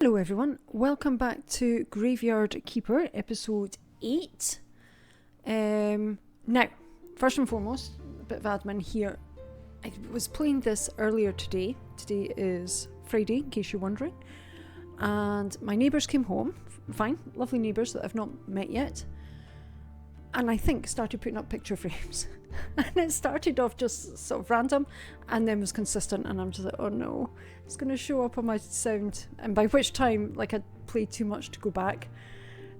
Hello everyone, welcome back to Graveyard Keeper, episode 8. Now, first and foremost, a bit of admin here. I was playing this earlier today. Today is Friday, in case you're wondering. And my neighbours came home, fine, lovely neighbours that I've not met yet. And I think started putting up picture frames. And it started off just sort of random and then was consistent, and I'm just like, oh no, it's going to show up on my sound, and by which time like I'd played too much to go back.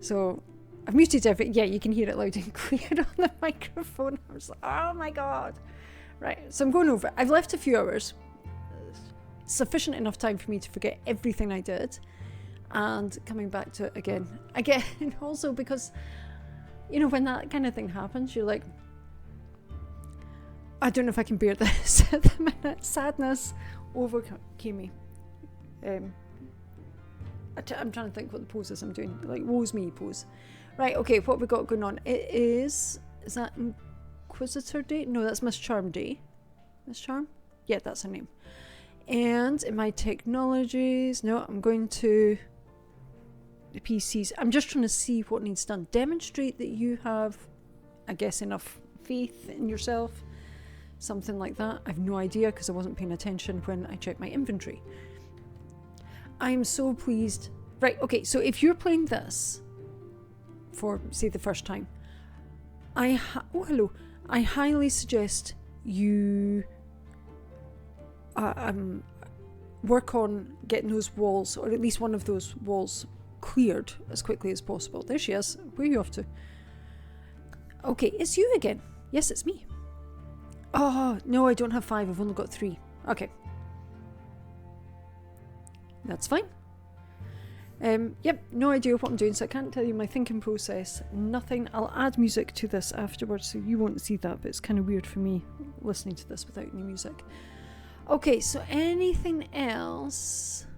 So I've muted everything. Yeah, you can hear it loud and clear on the microphone. I was like, oh my god. Right, so I'm going over it. I've left a few hours, sufficient enough time for me to forget everything I did and coming back to it again, also because, you know, when that kind of thing happens, you're like, I don't know if I can bear this at the minute. Sadness overcame me. I'm trying to think what the poses I'm doing. Like, woe's me pose. Right, okay, what we got going on? It is that Inquisitor Day? No, that's Miss Charm Day. Miss Charm? Yeah, that's her name. And in my technologies, no, I'm going to the PCs. I'm just trying to see what needs done. Demonstrate that you have, I guess, enough faith in yourself. Something like that. I've no idea because I wasn't paying attention when I checked my inventory. I'm so pleased. Right, okay, so if you're playing this for, say, the first time, I highly suggest you work on getting those walls, or at least one of those walls, cleared as quickly as possible. There she is. Where are you off to? Okay, it's you again. Yes, it's me. Oh, no, I don't have 5. I've only got 3. Okay. That's fine. Yep, no idea what I'm doing, so I can't tell you my thinking process. Nothing. I'll add music to this afterwards, so you won't see that, but it's kind of weird for me listening to this without any music. Okay, so anything else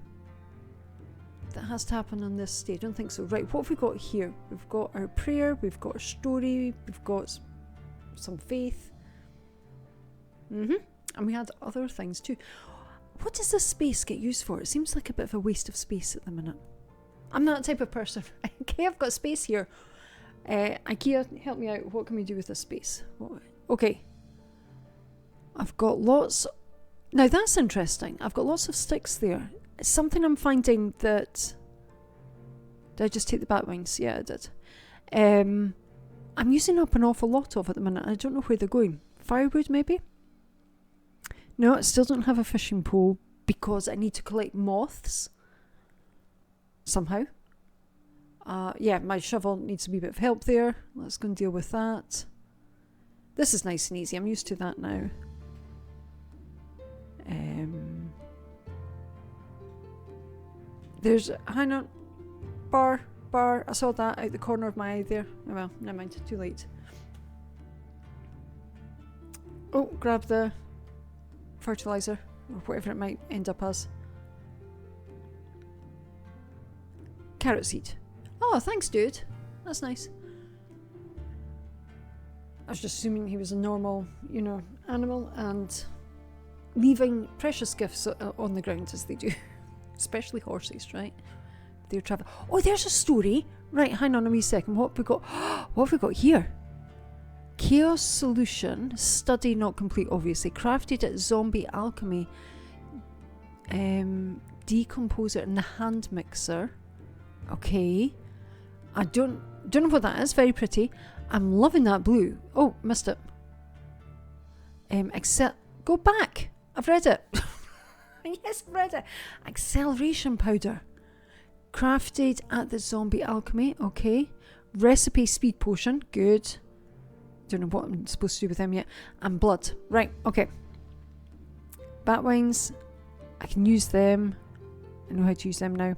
that has to happen on this stage? I don't think so. Right, what have we got here? We've got our prayer, we've got a story, we've got some faith. And we had other things too. What does this space get used for? It seems like a bit of a waste of space at the minute. I'm that type of person. Okay, I've got space here. IKEA, help me out. What can we do with this space? Okay. I've got lots. Now that's interesting. I've got lots of sticks there. It's something I'm finding that... Did I just take the bat wings? Yeah, I did. I'm using up an awful lot of at the minute. I don't know where they're going. Firewood, maybe? No, I still don't have a fishing pole because I need to collect moths somehow. Yeah, my shovel needs a wee bit of help there. Let's go and deal with that. This is nice and easy. I'm used to that now. There's, hang on, bar. I saw that out the corner of my eye there. Oh well, never mind, too late. Oh, grab the fertilizer, or whatever it might end up as. Carrot seed. Oh, thanks, dude. That's nice. I was just assuming he was a normal, animal, and leaving precious gifts on the ground as they do. Especially horses, right? They're traveling. Oh, there's a story. Right, hang on a wee second. What have we got? What have we got here? Chaos solution, study not complete, obviously. Crafted at zombie alchemy, decomposer and the hand mixer. Okay, I don't know what that is. Very pretty. I'm loving that blue. Oh, missed it. Go back. I've read it. Yes, I've read it. Acceleration powder. Crafted at the zombie alchemy. Okay. Recipe speed potion. Good. Don't know what I'm supposed to do with them yet. And blood. Right, okay. Bat wings. I can use them. I know how to use them now.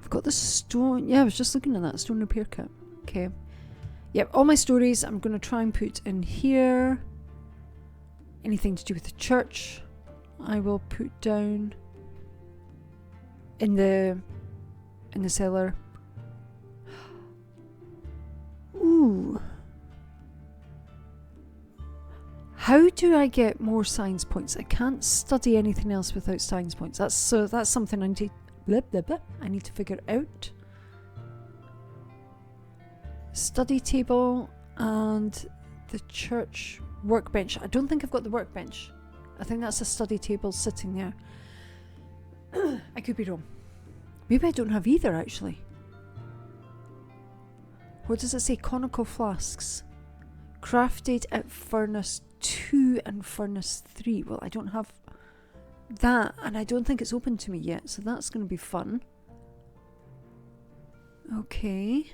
I've got the stone. Yeah, I was just looking at that stone repair kit. Okay. Yep, all my stories I'm going to try and put in here. Anything to do with the church, I will put down in the cellar. Ooh. How do I get more science points? I can't study anything else without science points. That's something I need to I need to figure out. Study table and the church workbench. I don't think I've got the workbench. I think that's a study table sitting there. I could be wrong. Maybe I don't have either, actually. What does it say? Conical flasks. Crafted at furnace 2 and furnace 3. Well, I don't have that, and I don't think it's open to me yet, so that's going to be fun. Okay.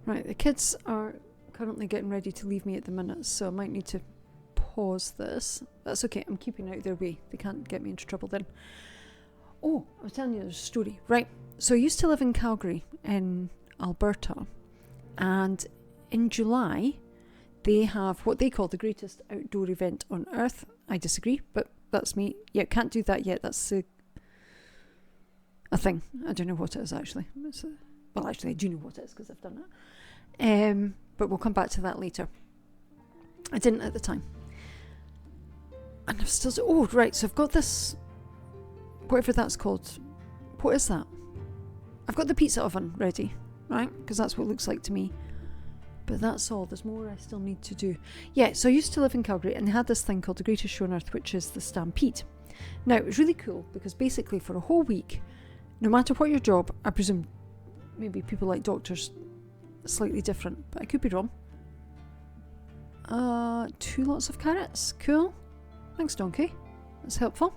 Right, the kids are currently getting ready to leave me at the minute, so I might need to pause this. That's okay, I'm keeping out of their way. They can't get me into trouble then. Oh, I was telling you there's a story. Right, so I used to live in Calgary in Alberta, and in July they have what they call the greatest outdoor event on earth. I disagree, but that's me. Yeah, can't do that yet. That's a thing. I don't know what it is actually. Well, actually I do know what it is because I've done it. But we'll come back to that later. I didn't at the time. And I've still... Oh, right, so I've got this... Whatever that's called. What is that? I've got the pizza oven ready, right? Because that's what it looks like to me. But that's all. There's more I still need to do. Yeah, so I used to live in Calgary and they had this thing called the Greatest Show on Earth, which is the Stampede. Now, it was really cool because basically for a whole week, no matter what your job, I presume maybe people like doctors, slightly different, but I could be wrong. 2 lots of carrots. Cool. Thanks, donkey. That's helpful.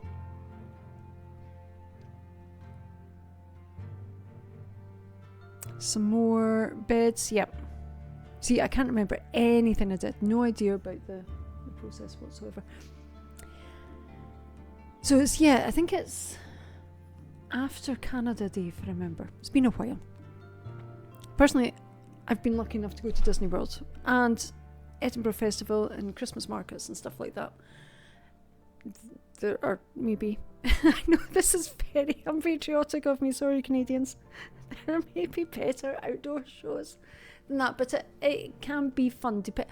Some more beds. Yep. See, I can't remember anything I did. No idea about the process whatsoever. So it's, yeah, I think it's after Canada Day, if I remember. It's been a while. Personally, I've been lucky enough to go to Disney World and Edinburgh Festival and Christmas markets and stuff like that. There are maybe... I know this is very unpatriotic of me, sorry Canadians. There may be better outdoor shows than that, but it can be fun to put...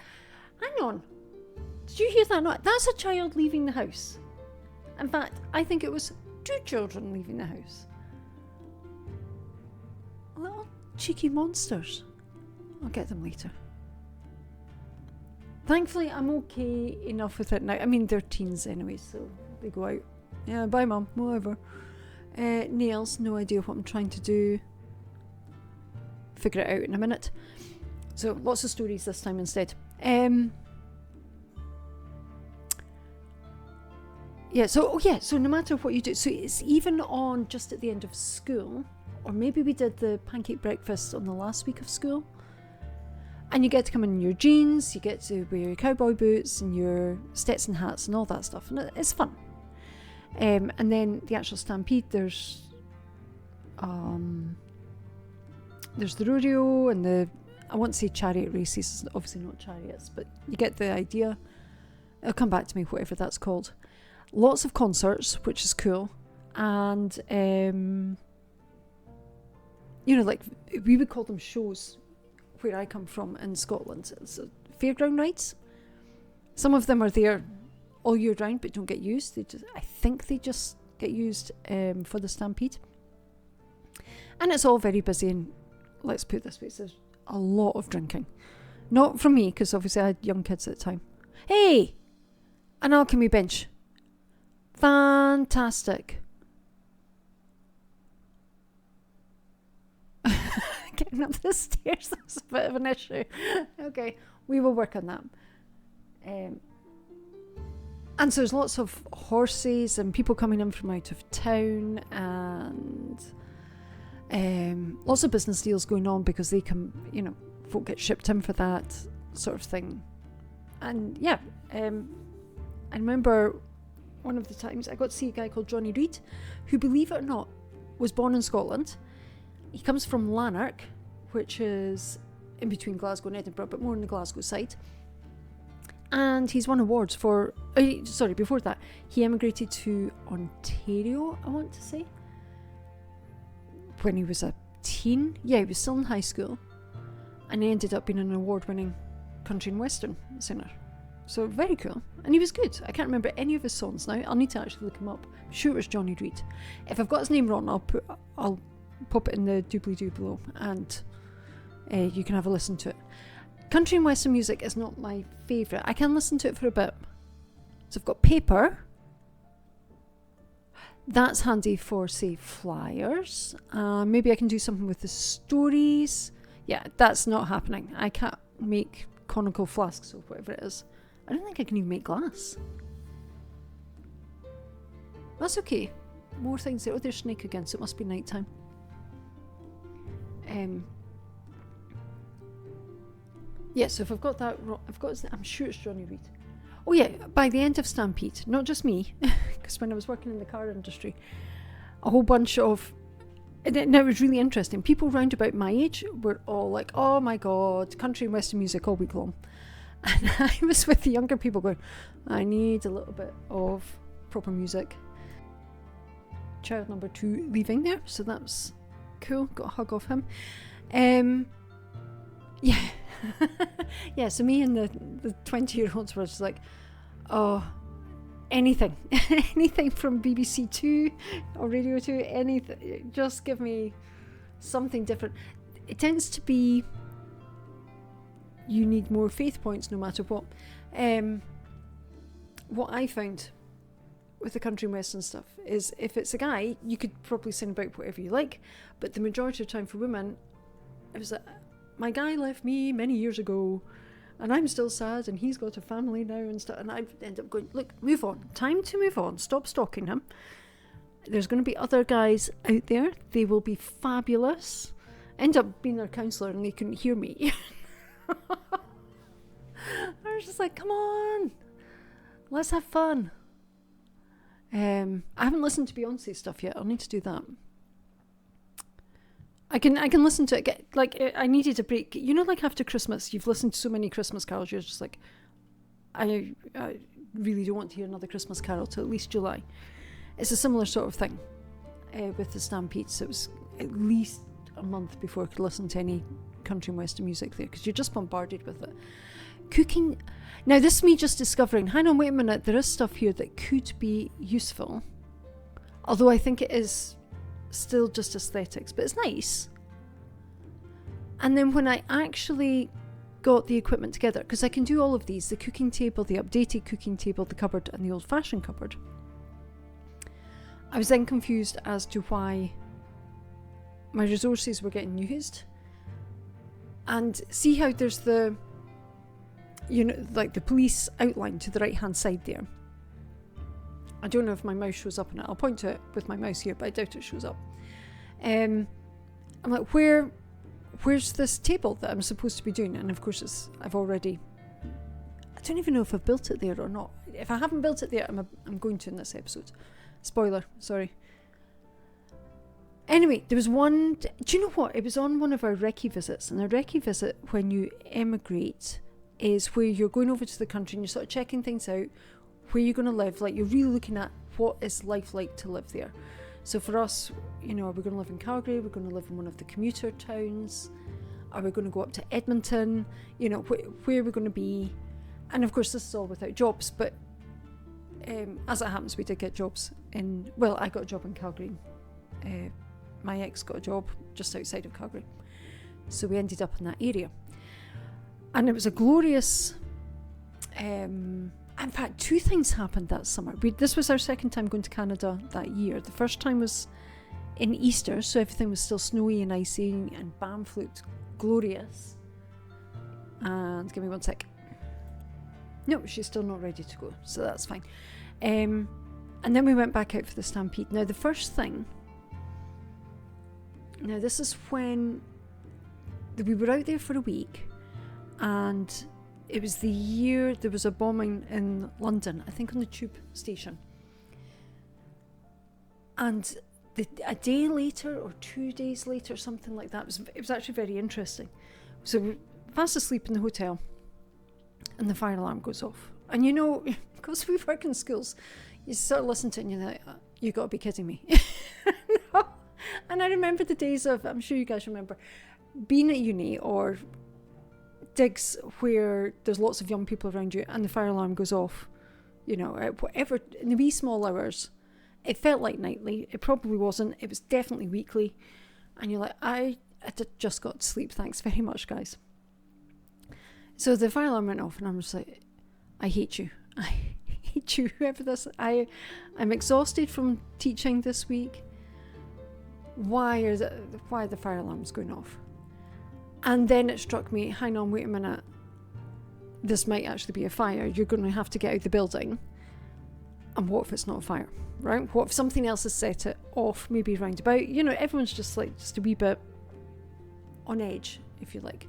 Hang on. Did you hear that? No, that's a child leaving the house. In fact, I think it was 2 children leaving the house. Little cheeky monsters. I'll get them later. Thankfully, I'm okay enough with it now. I mean, they're teens anyway, so they go out. Yeah, bye mum, whatever. Nails, no idea what I'm trying to do. Figure it out in a minute. So, lots of stories this time instead. So no matter what you do, so it's even on just at the end of school, or maybe we did the pancake breakfast on the last week of school, and you get to come in your jeans, you get to wear your cowboy boots and your Stetson hats and all that stuff, and it's fun. And then the actual stampede, there's the rodeo and the, I won't say chariot races, obviously not chariots, but you get the idea. It'll come back to me, whatever that's called. Lots of concerts, which is cool. And, like, we would call them shows where I come from in Scotland. It's fairground rides. Some of them are there all year round but don't get used. I think they just get used for the stampede. And it's all very busy, and let's put it this way, there's a lot of drinking. Not from me, because obviously I had young kids at the time. Hey! An alchemy bench. Fantastic. Getting up the stairs, that's a bit of an issue. Okay, we will work on that. And so there's lots of horses and people coming in from out of town, and lots of business deals going on because they come, folk get shipped in for that sort of thing. And yeah, I remember one of the times I got to see a guy called Johnny Reid, who, believe it or not, was born in Scotland. He comes from Lanark, which is in between Glasgow and Edinburgh, but more on the Glasgow side. And he's won awards for... before that, he emigrated to Ontario, I want to say, when he was a teen. Yeah, he was still in high school. And he ended up being an award-winning country and western singer. So very cool. And he was good. I can't remember any of his songs now. I'll need to actually look him up. I'm sure it was Johnny Reid. If I've got his name wrong, I'll pop it in the doobly-doo below, and you can have a listen to it. Country and Western music is not my favourite. I can listen to it for a bit. So I've got paper. That's handy for, say, flyers. Maybe I can do something with the stories. Yeah, that's not happening. I can't make conical flasks or whatever it is. I don't think I can even make glass. That's okay. More things there. Oh, there's Snake again, so it must be night time. Yeah, so if I've got that wrong, I'm sure it's Johnny Reid. Oh yeah, by the end of Stampede, not just me, because when I was working in the car industry, a whole bunch of, and it was really interesting, people round about my age were all like, oh my god, country and Western music all week long. And I was with the younger people going, I need a little bit of proper music. Child number 2 leaving there, so that's cool, got a hug off him. Yeah. Yeah, so me and the 20-year-olds were just like, oh, anything anything from BBC 2 or Radio 2, anything, just give me something different. It tends to be you need more faith points no matter what. What I found with the country and western stuff is if it's a guy, you could probably sing about whatever you like, but the majority of the time for women, it was like, my guy left me many years ago and I'm still sad and he's got a family now and stuff, and I end up going, look, move on, time to move on, stop stalking him. There's going to be other guys out there, they will be fabulous. End up being their counsellor and they couldn't hear me. I was just like, come on, let's have fun. I haven't listened to Beyonce stuff yet. I'll need to do that. I can listen to it. Like, I needed a break. You know, like after Christmas, you've listened to so many Christmas carols, you're just like, I really don't want to hear another Christmas carol till at least July. It's a similar sort of thing with the Stampede. So it was at least a month before I could listen to any country and western music there, because you're just bombarded with it. Cooking. Now, this is me just discovering, hang on, wait a minute, there is stuff here that could be useful. Although I think it is still just aesthetics, but it's nice. And then when I actually got the equipment together, because I can do all of these, the cooking table, the updated cooking table, the cupboard, and the old-fashioned cupboard, I was then confused as to why my resources were getting used. And see how there's the, you know, like the police outline to the right hand side there. I don't know if my mouse shows up on it. I'll point to it with my mouse here, but I doubt it shows up. I'm like, where's this table that I'm supposed to be doing? And of course I don't even know if I've built it there or not. If I haven't built it there, I'm going to in this episode. Spoiler, sorry. Anyway, there was one, do you know what? It was on one of our recce visits, and a recce visit when you emigrate is where you're going over to the country and you're sort of checking things out, where you're going to live. Like, you're really looking at what is life like to live there. So for us, you know, are we going to live in Calgary? We're going to live in one of the commuter towns. Are we going to go up to Edmonton? You know, where are we going to be? And of course, this is all without jobs, but as it happens, we did get jobs in, well, I got a job in Calgary. My ex got a job just outside of Calgary. So we ended up in that area. And it was a glorious, in fact, 2 things happened that summer. This was our second time going to Canada that year. The first time was in Easter, so everything was still snowy and icy, and Banff looked glorious. And give me one sec. No, she's still not ready to go, so that's fine. And then we went back out for the Stampede. Now, the first thing, now this is when we were out there for a week, and it was the year there was a bombing in London, I think on the tube station. And a day later or 2 days later, something like that, it was actually very interesting. So we're fast asleep in the hotel, and the fire alarm goes off. And you know, because we work in schools, you sort of listen to it and you're like, you got to be kidding me. No. And I remember the days of, I'm sure you guys remember, being at uni or digs where there's lots of young people around you and the fire alarm goes off, at whatever, in the wee small hours. It felt like nightly. It probably wasn't. It was definitely weekly. And you're like, I just got to sleep. Thanks very much, guys. So the fire alarm went off and I'm just like, I hate you. I hate you, whoever this. I'm exhausted from teaching this week. Why the fire alarm's going off? And then it struck me, hang on, wait a minute. This might actually be a fire. You're going to have to get out of the building. And what if it's not a fire, right? What if something else has set it off, maybe roundabout? Everyone's just a wee bit on edge, if you like.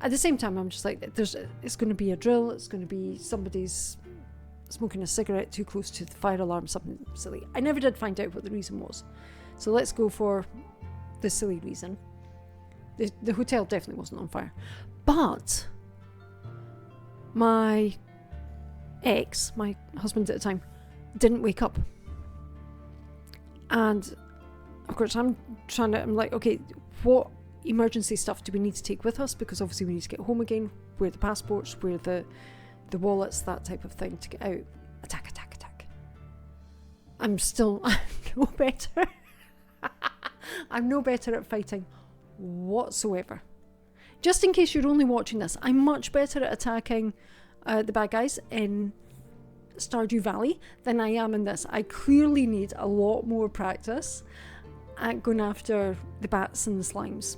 At the same time, I'm just like, it's going to be a drill. It's going to be somebody's smoking a cigarette too close to the fire alarm, something silly. I never did find out what the reason was. So let's go for the silly reason. The hotel definitely wasn't on fire. But my ex, my husband at the time, didn't wake up. And of course I'm like, okay, what emergency stuff do we need to take with us? Because obviously we need to get home again. Where are the passports? Where are the wallets? That type of thing to get out. Attack. I'm no better. I'm no better at fighting whatsoever. Just in case you're only watching this, I'm much better at attacking the bad guys in Stardew Valley than I am in this. I clearly need a lot more practice at going after the bats and the slimes.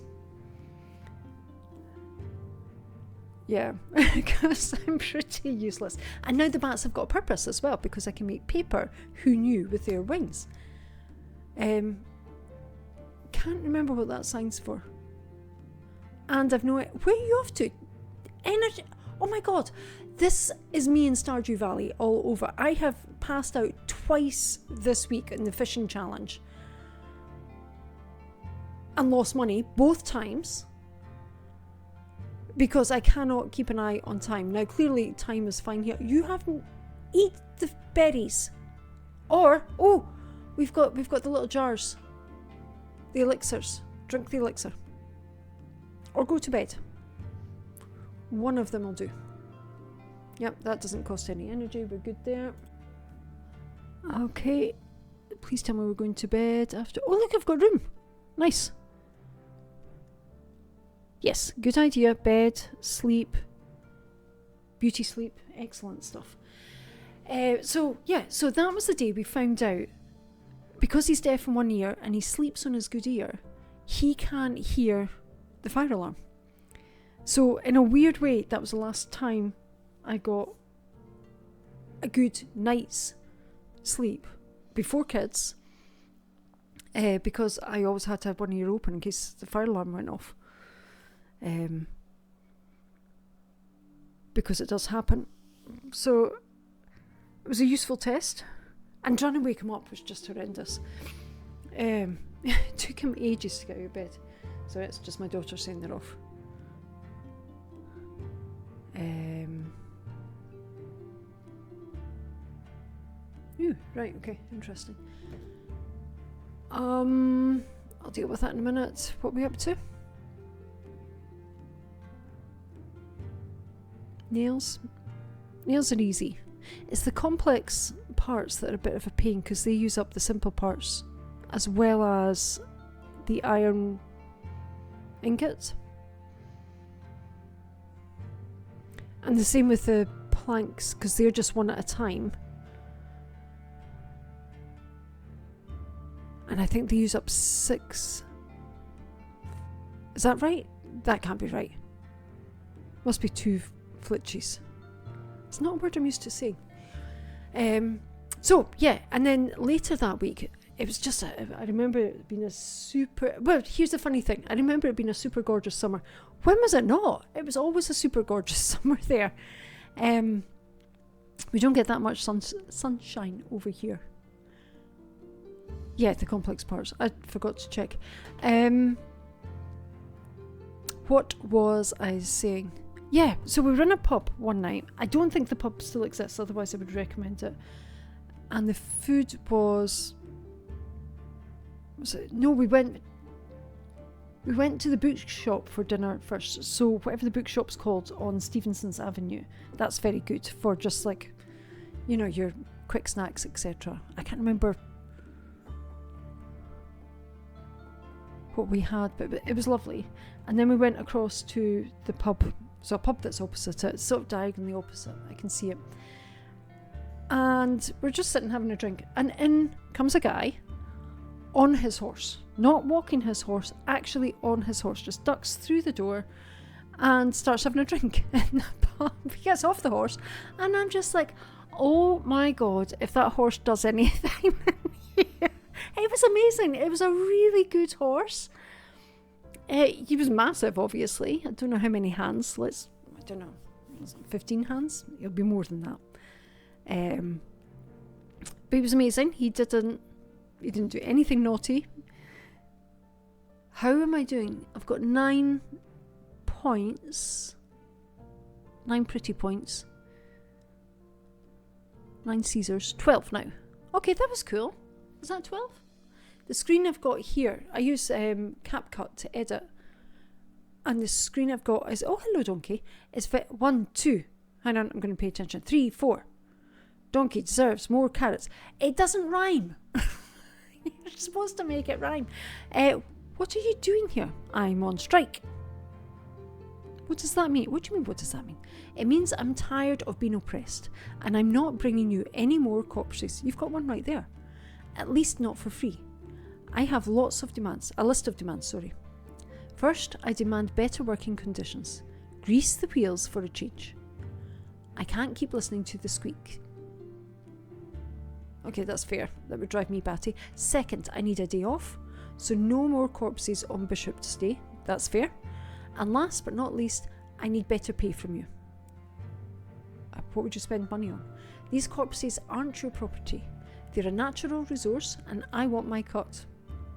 Yeah, because I'm pretty useless. And now the bats have got a purpose as well, because I can make paper, who knew, with their wings. Can't remember what that sign's for. And I've no... Where are you off to? Energy... Oh my god, this is me in Stardew Valley all over. I have passed out twice this week in the fishing challenge. And lost money both times. Because I cannot keep an eye on time. Now clearly time is fine here. You haven't... Eat the berries. Or, we've got the little jars. The elixirs. Drink the elixir. Or go to bed. One of them will do. Yep, that doesn't cost any energy. We're good there. Okay. Please tell me we're going to bed after... Oh, look, I've got room. Nice. Yes, good idea. Bed, sleep, beauty sleep. Excellent stuff. So that was the day we found out, because he's deaf in one ear and he sleeps on his good ear, he can't hear the fire alarm. So in a weird way, that was the last time I got a good night's sleep before kids, because I always had to have one ear open in case the fire alarm went off. Because it does happen. So it was a useful test, and trying to wake him up was just horrendous. It took him ages to get out of bed. So it's just my daughter saying they're off. Right, okay, interesting. I'll deal with that in a minute. What are we up to? Nails are easy. It's the complex parts that are a bit of a pain, because they use up the simple parts as well as the iron ingots. And the same with the planks, because they're just one at a time. And I think they use up 6. Is that right? That can't be right. Must be 2 flitches. It's not a word I'm used to saying. So yeah, and then later that week, it was just I remember it being a super... Well, here's the funny thing. I remember it being a super gorgeous summer. When was it not? It was always a super gorgeous summer there. We don't get that much sunshine over here. Yeah, the complex parts. I forgot to check. What was I saying? Yeah, so we were in a pub one night. I don't think the pub still exists, otherwise I would recommend it. And the food was it? No, we went... We went to the bookshop for dinner first. So whatever the bookshop's called on Stevenson's Avenue, that's very good for just like, you know, your quick snacks, etc. I can't remember what we had, but it was lovely. And then we went across to the pub. So a pub that's opposite it, sort of diagonally opposite. I can see it. And we're just sitting having a drink. And in comes a guy on his horse. Not walking his horse, actually on his horse. Just ducks through the door and starts having a drink in the pub. He gets off the horse. And I'm just like, oh my God, if that horse does anything in here. It was amazing. It was a really good horse. He was massive, obviously. I don't know how many hands. I don't know, 15 hands? It'll be more than that. But he was amazing. He didn't do anything naughty. How am I doing? I've got 9 points. 9 pretty points. 9 Caesars. 12 now. Okay, that was cool. Is that 12? The screen I've got here, I use CapCut to edit. And the screen I've got is, oh, hello, donkey. It's 1, 2. Hang on, I'm going to pay attention. 3, 4. Donkey deserves more carrots. It doesn't rhyme. You're supposed to make it rhyme. What are you doing here? I'm on strike. What does that mean? What do you mean, what does that mean? It means I'm tired of being oppressed. And I'm not bringing you any more corpses. You've got one right there. At least not for free. I have lots of demands. A list of demands, sorry. First, I demand better working conditions. Grease the wheels for a change. I can't keep listening to the squeak. Okay, that's fair. That would drive me batty. Second, I need a day off. So no more corpses on Bishop's Day. That's fair. And last but not least, I need better pay from you. What would you spend money on? These corpses aren't your property. They're a natural resource and I want my cut.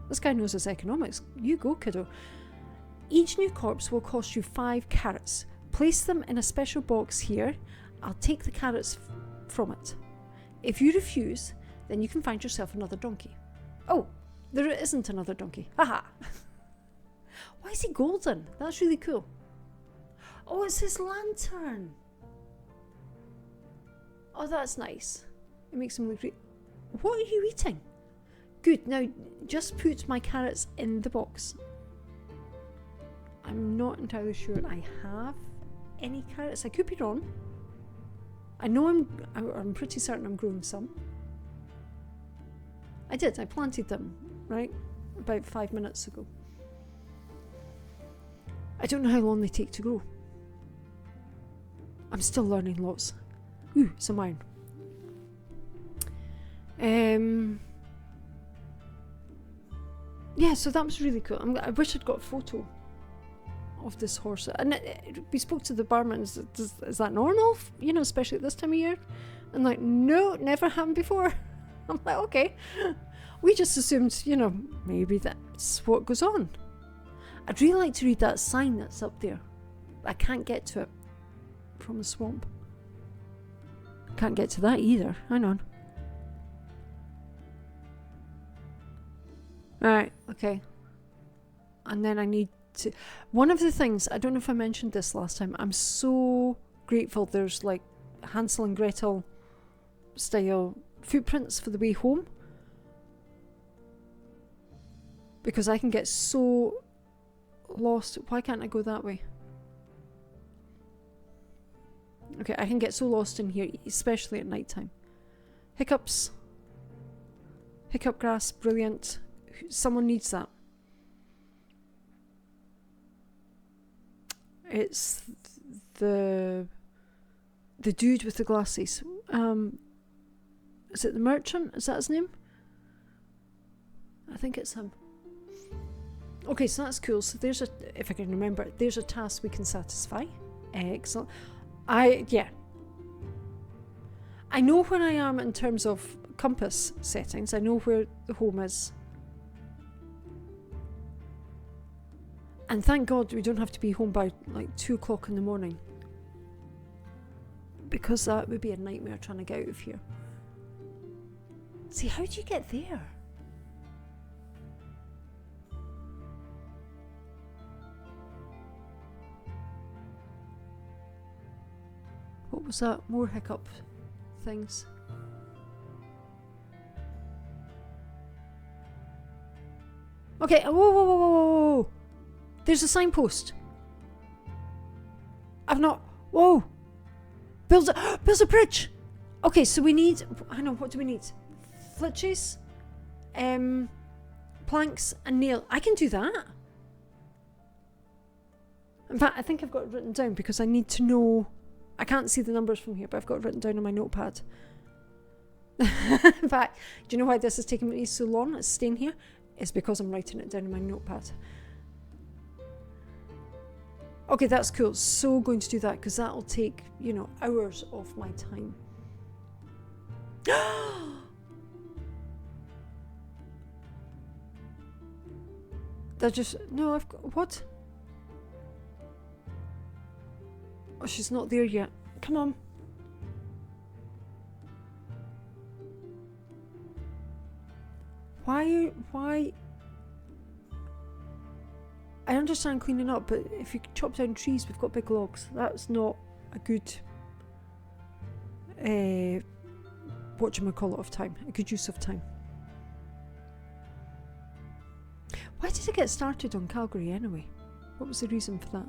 This guy knows his economics. You go, kiddo. Each new corpse will cost you 5 carrots. Place them in a special box here. I'll take the carrots from it. If you refuse, then you can find yourself another donkey. Oh, there isn't another donkey. Haha. Why is he golden? That's really cool. Oh, it's his lantern. Oh, that's nice. It makes him look great. What are you eating? Good, now just put my carrots in the box. I'm not entirely sure I have any carrots. I could be wrong. I know I'm pretty certain I'm growing some. I did, I planted them, right? About 5 minutes ago. I don't know how long they take to grow. I'm still learning lots. Ooh, some iron. Yeah, so that was really cool. I wish I'd got a photo of this horse. And we spoke to the barman. Is that normal? You know, especially at this time of year? And like, no, never happened before. I'm like, okay. We just assumed, you know, maybe that's what goes on. I'd really like to read that sign that's up there. I can't get to it from the swamp. Can't get to that either. Hang on. Alright, okay. And then I need to... One of the things, I don't know if I mentioned this last time, I'm so grateful there's like Hansel and Gretel style footprints for the way home. Because I can get so lost. Why can't I go that way? Okay, I can get so lost in here, especially at night time. Hiccups. Hiccup grass, brilliant. Someone needs that. It's the dude with the glasses. Is it the merchant? Is that his name? I think it's him. Okay, so that's cool. So there's if I can remember, there's a task we can satisfy. Excellent. I know where I am in terms of compass settings. I know where the home is. And thank God we don't have to be home by like 2 o'clock in the morning. Because that would be a nightmare trying to get out of here. See, how do you get there? What was that? More hiccup things. Okay, whoa. There's a signpost. I've not... Whoa. Build a bridge. Okay, so we need... Hang on, what do we need? Flitches, planks and nail. I can do that. In fact, I think I've got it written down because I need to know... I can't see the numbers from here, but I've got it written down on my notepad. In fact, do you know why this is taking me so long? It's staying here. It's because I'm writing it down in my notepad. Okay, that's cool. So going to do that because that'll take, you know, hours of my time. That just... No, I've got... What? Oh, she's not there yet. Come on. Why? I understand cleaning up, but if you chop down trees, we've got big logs. That's not a good whatchamacallit of time. A good use of time. Why did I get started on Calgary anyway? What was the reason for that?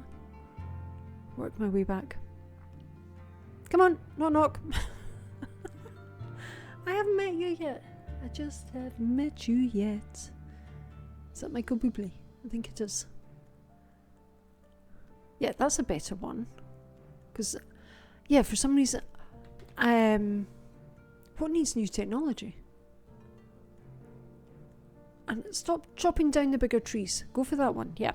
Work my way back. Come on, knock. I haven't met you yet. I just haven't met you yet. Is that Michael Bublé? I think it is. Yeah, that's a better one. Because, yeah, for some reason... what needs new technology? And stop chopping down the bigger trees. Go for that one, yeah.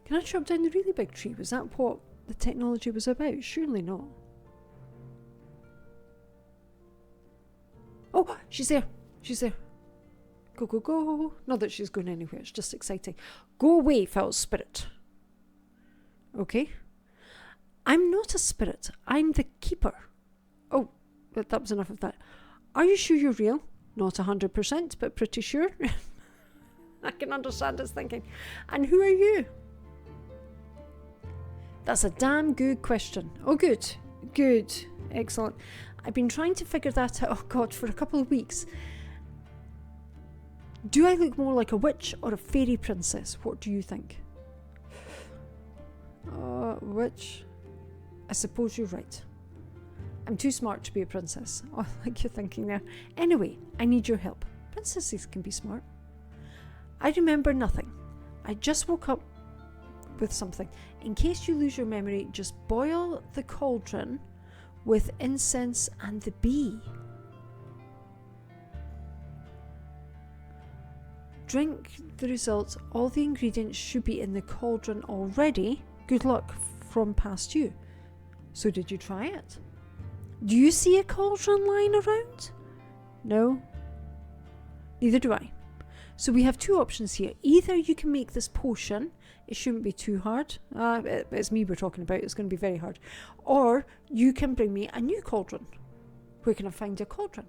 Can I chop down the really big tree? Was that what the technology was about? Surely not. Oh, she's there. She's there. Go. Not that she's going anywhere. It's just exciting. Go away, foul spirit. Okay. I'm not a spirit. I'm the keeper. Oh, but that was enough of that. Are you sure you're real? Not 100%, but pretty sure. I can understand his thinking. And who are you? That's a damn good question. Oh, good. Good. Excellent. I've been trying to figure that out, oh God, for a couple of weeks. Do I look more like a witch or a fairy princess? What do you think? Witch? I suppose you're right. I'm too smart to be a princess. Oh, like you're thinking there. Anyway, I need your help. Princesses can be smart. I remember nothing. I just woke up with something. In case you lose your memory, just boil the cauldron with incense and the bee. Drink the results. All the ingredients should be in the cauldron already. Good luck from past you. So did you try it? Do you see a cauldron lying around? No? Neither do I. So we have two options here. Either you can make this potion. It shouldn't be too hard. It's me we're talking about. It's going to be very hard. Or you can bring me a new cauldron. Where can I find a cauldron?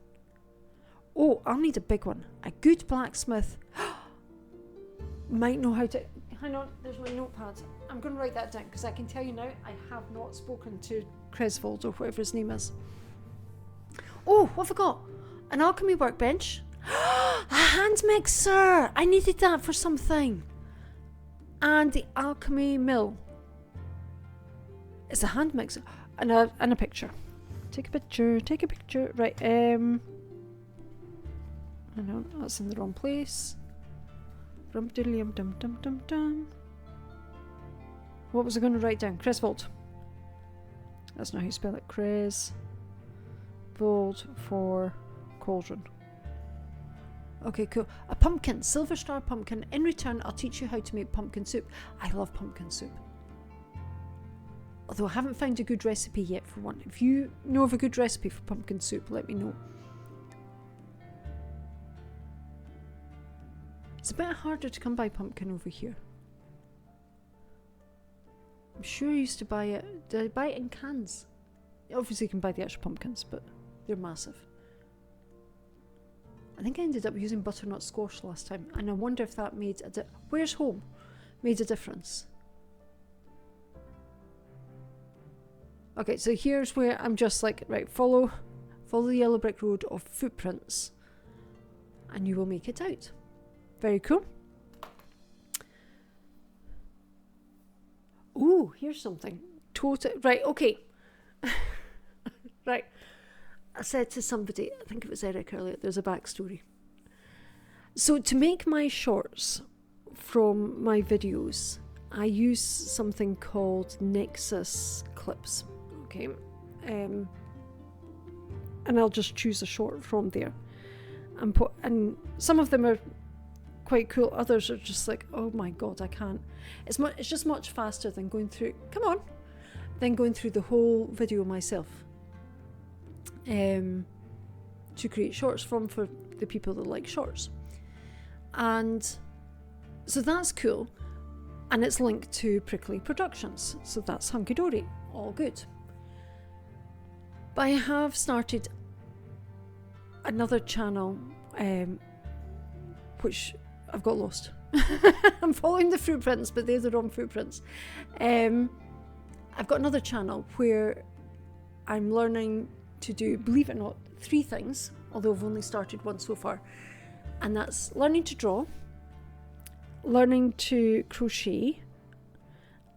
Oh, I'll need a big one. A good blacksmith might know how to... Hang on, there's my notepad. I'm going to write that down because I can tell you now I have not spoken to Cresvold or whatever his name is. Oh, what have I got? An alchemy workbench. A hand mixer. I needed that for something. And the alchemy mill. It's a hand mixer. And a picture. Take a picture. Right, hang on, that's in the wrong place. Dum. What was I going to write down? Cresvold. That's not how you spell it. Cresvold for cauldron. Okay, cool. A pumpkin, silver star pumpkin. In return, I'll teach you how to make pumpkin soup. I love pumpkin soup. Although I haven't found a good recipe yet for one. If you know of a good recipe for pumpkin soup, let me know. It's a bit harder to come by pumpkin over here. I'm sure I used to buy it. Did I buy it in cans? Obviously you can buy the actual pumpkins, but they're massive. I think I ended up using butternut squash last time, and I wonder if that made a where's home? Made a difference. Okay, so here's where I'm just like, right, follow the yellow brick road of footprints and you will make it out. Very cool. Ooh, here's something. Right, okay. Right. I said to somebody, I think it was Eric earlier, there's a backstory. So to make my shorts from my videos, I use something called Nexus clips. Okay. And I'll just choose a short from there and some of them are quite cool, others are just like, oh my god, I can't. It's just much faster than going through the whole video myself to create shorts for the people that like shorts. And so that's cool, and it's linked to Prickly Productions, so that's hunky-dory, all good. But I have started another channel which I've got lost. I'm following the footprints, but they're the wrong footprints. I've got another channel where I'm learning to do, believe it or not, 3 things, although I've only started one so far. And that's learning to draw, learning to crochet,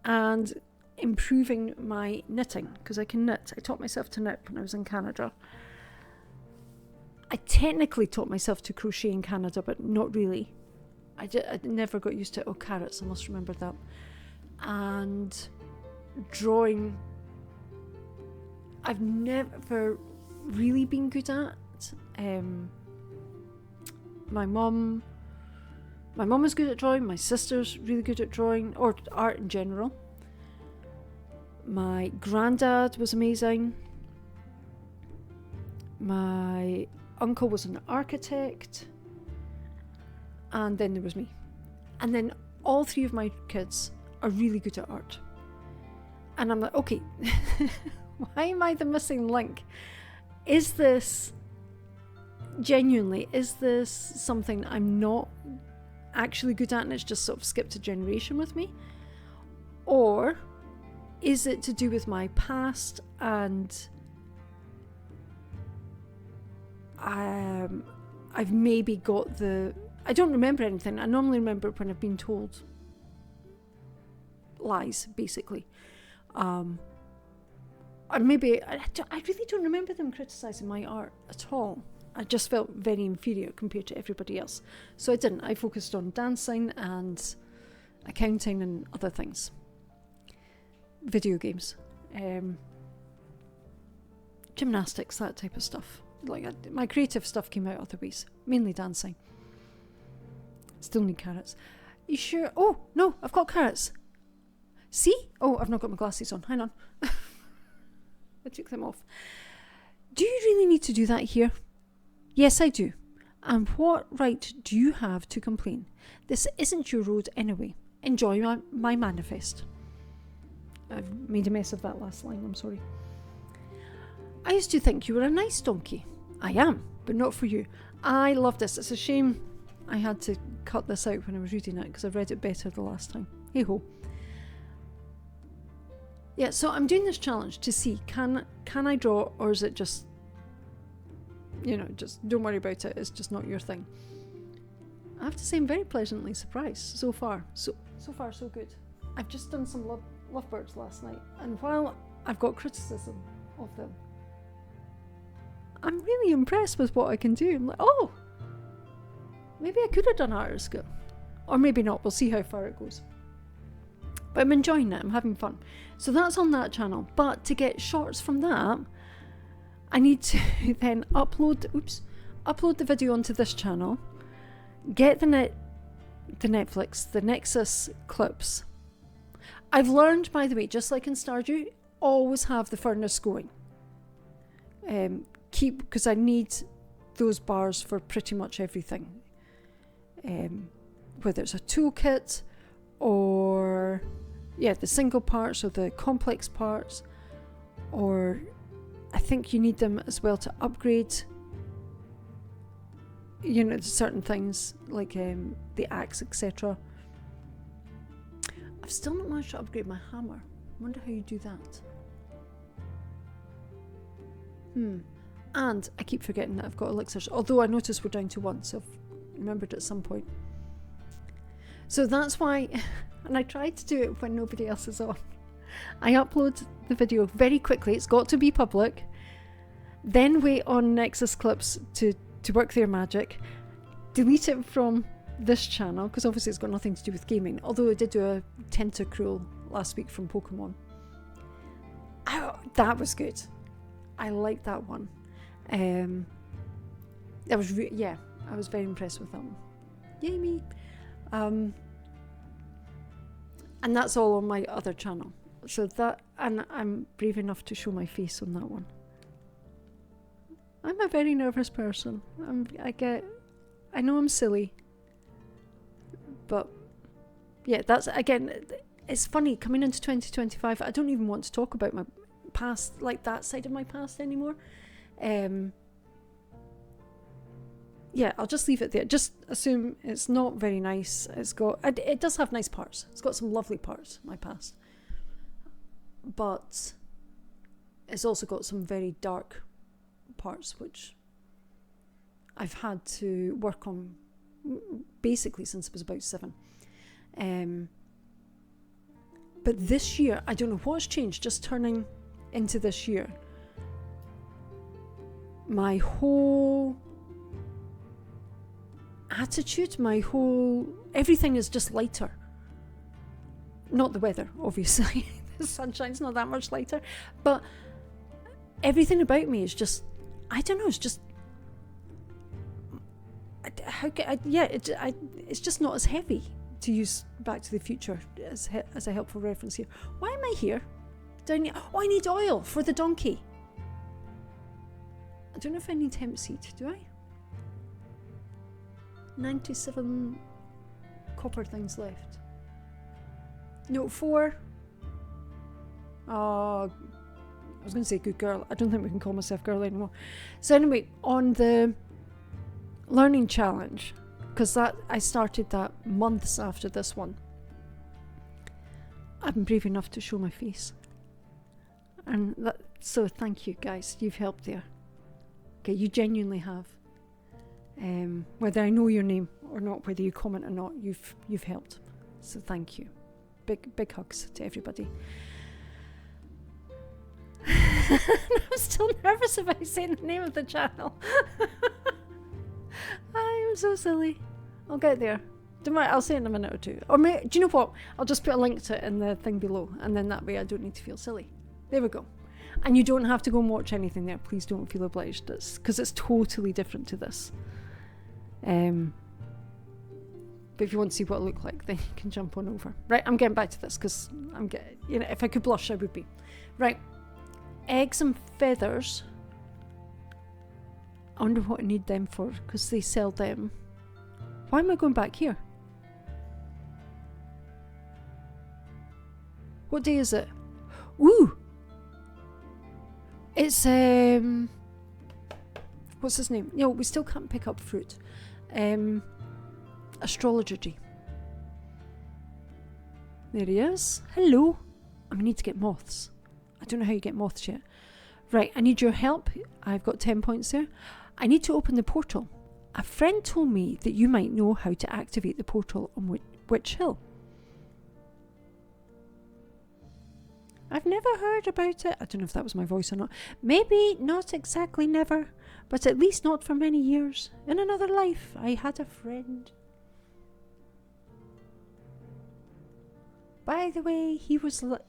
and improving my knitting, because I can knit. I taught myself to knit when I was in Canada. I technically taught myself to crochet in Canada, but not really. I never got used to it. Oh, carrots, I must remember that. And drawing, I've never really been good at. My mum is good at drawing, my sister's really good at drawing, or art in general. My granddad was amazing. My uncle was an architect. And then there was me. And then all 3 of my kids are really good at art. And I'm like, okay, why am I the missing link? Is this something I'm not actually good at and it's just sort of skipped a generation with me? Or is it to do with my past and I've maybe got I don't remember anything. I normally remember when I've been told lies, basically. Or maybe, I really don't remember them criticising my art at all. I just felt very inferior compared to everybody else. So I didn't. I focused on dancing and accounting and other things. Video games. Gymnastics, that type of stuff. My creative stuff came out other ways. Mainly dancing. Still need carrots. You sure? Oh, no, I've got carrots. See? Oh, I've not got my glasses on. Hang on. I took them off. Do you really need to do that here? Yes, I do. And what right do you have to complain? This isn't your road anyway. Enjoy my manifest. I've made a mess of that last line, I'm sorry. I used to think you were a nice donkey. I am, but not for you. I love this. It's a shame I had to cut this out when I was reading it because I read it better the last time. Hey ho. Yeah, so I'm doing this challenge to see can I draw, or is it just, just don't worry about it, it's just not your thing. I have to say I'm very pleasantly surprised so far. So far so good. I've just done some lovebirds last night, and while I've got criticism of them, I'm really impressed with what I can do. I'm like, oh, maybe I could have done art at school. Or maybe not, we'll see how far it goes. But I'm enjoying it, I'm having fun. So that's on that channel. But to get shorts from that, I need to then upload the video onto this channel, get the Netflix, the Nexus clips. I've learned, by the way, just like in Stardew, always have the furnace going. Because I need those bars for pretty much everything. Whether it's a toolkit or the single parts or the complex parts, or I think you need them as well to upgrade certain things like the axe, etc. I've still not managed to upgrade my hammer. I wonder how you do that. And I keep forgetting that I've got elixirs, although I noticed we're down to 1, so I've remembered at some point. So that's why, and I tried to do it when nobody else is on. I upload the video very quickly, it's got to be public, then wait on Nexus Clips to work their magic, delete it from this channel, because obviously it's got nothing to do with gaming, although I did do a Tentacruel last week from Pokemon. That was good. I liked that one. That was I was very impressed with that one. Yay me. And that's all on my other channel. So that, and I'm brave enough to show my face on that one. I'm a very nervous person. I know I'm silly, but yeah, that's, again, it's funny coming into 2025. I don't even want to talk about my past, like that side of my past anymore. Yeah, I'll just leave it there. Just assume it's not very nice. It does have nice parts. It's got some lovely parts, my past. But it's also got some very dark parts, which I've had to work on basically since I was about 7. But this year, I don't know what's changed, just turning into this year. My whole attitude, everything is just lighter. Not the weather, obviously. The sunshine's not that much lighter, but everything about me is just, I don't know, it's just, it's just not as heavy, to use Back to the Future as a helpful reference here. Why am I here? Oh, I need oil for the donkey. I don't know if I need hemp seed, do I? 97 copper things left. Note 4. I was going to say good girl. I don't think we can call myself girl anymore. So anyway, on the learning challenge, because I started that months after this one, I'm brave enough to show my face. And so thank you guys, you've helped there. Okay, you genuinely have. Whether I know your name or not, whether you comment or not, you've helped. So thank you. Big hugs to everybody. I'm still nervous about saying the name of the channel. I am so silly. I'll get there. Don't worry, I'll say it in a minute or two. Or do you know what? I'll just put a link to it in the thing below, and then that way I don't need to feel silly. There we go. And you don't have to go and watch anything there. Please don't feel obliged. Because it's totally different to this. But if you want to see what it looked like, then you can jump on over. Right, I'm getting back to this because if I could blush, I would be. Right, eggs and feathers. I wonder what I need them for, because they sell them. Why am I going back here? What day is it? Ooh! It's, what's his name? No, we still can't pick up fruit. Astrology. There he is. Hello. I need to get moths. I don't know how you get moths yet. Right, I need your help. I've got 10 points there. I need to open the portal. A friend told me that you might know how to activate the portal on Witch Hill. I've never heard about it. I don't know if that was my voice or not. Maybe not exactly never, but at least not for many years. In another life, I had a friend. By the way, he was a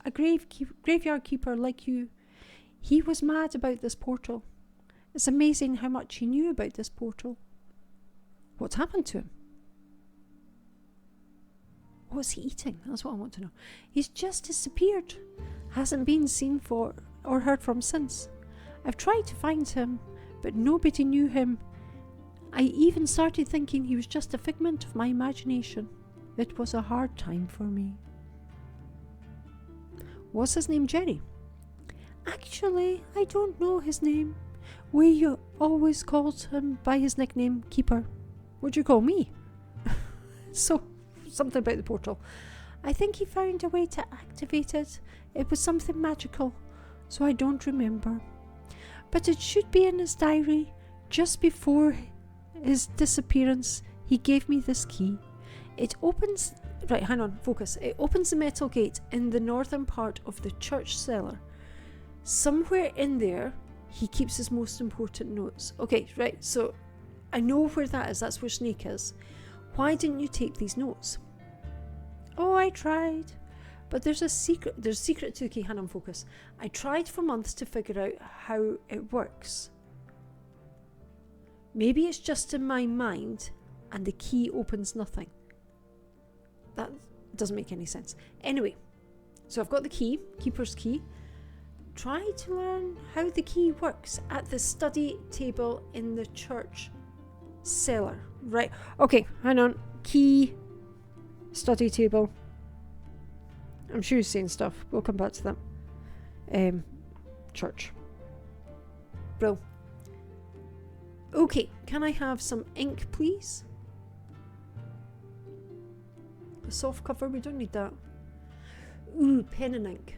graveyard keeper like you. He was mad about this portal. It's amazing how much he knew about this portal. What's happened to him? What's he eating? That's what I want to know. He's just disappeared. Hasn't been seen for or heard from since. I've tried to find him, but nobody knew him. I even started thinking he was just a figment of my imagination. It was a hard time for me. Was his name Jerry? Actually, I don't know his name. We always called him by his nickname, Keeper. What'd you call me? So, something about the portal. I think he found a way to activate it. It was something magical, so I don't remember. But it should be in his diary. Just before his disappearance, he gave me this key. It opens... Right, hang on, focus. It opens the metal gate in the northern part of the church cellar. Somewhere in there, he keeps his most important notes. Okay, right, so I know where that is. That's where Snake is. Why didn't you take these notes? Oh, I tried. But there's a secret. There's a secret to the key. Hang on, focus. I tried for months to figure out how it works. Maybe it's just in my mind and the key opens nothing. That doesn't make any sense. Anyway, so I've got the key, keeper's key. Try to learn how the key works at the study table in the church cellar. Right, okay, hang on. Key, study table. I'm sure he's saying stuff. We'll come back to that. Church. Bro. Okay, can I have some ink, please? A soft cover, we don't need that. Ooh, pen and ink.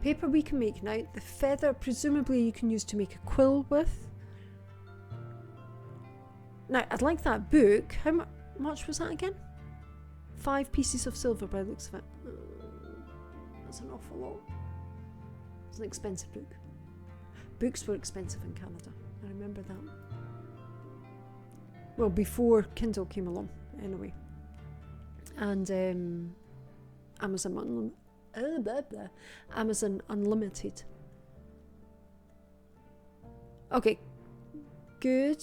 Paper we can make now. The feather, presumably you can use to make a quill with. Now, I'd like that book. How much was that again? 5 pieces of silver by the looks of it. That's an awful lot. It's an expensive book. Books were expensive in Canada. I remember that. Well, before Kindle came along, anyway. And Amazon Unlimited. Okay. Good.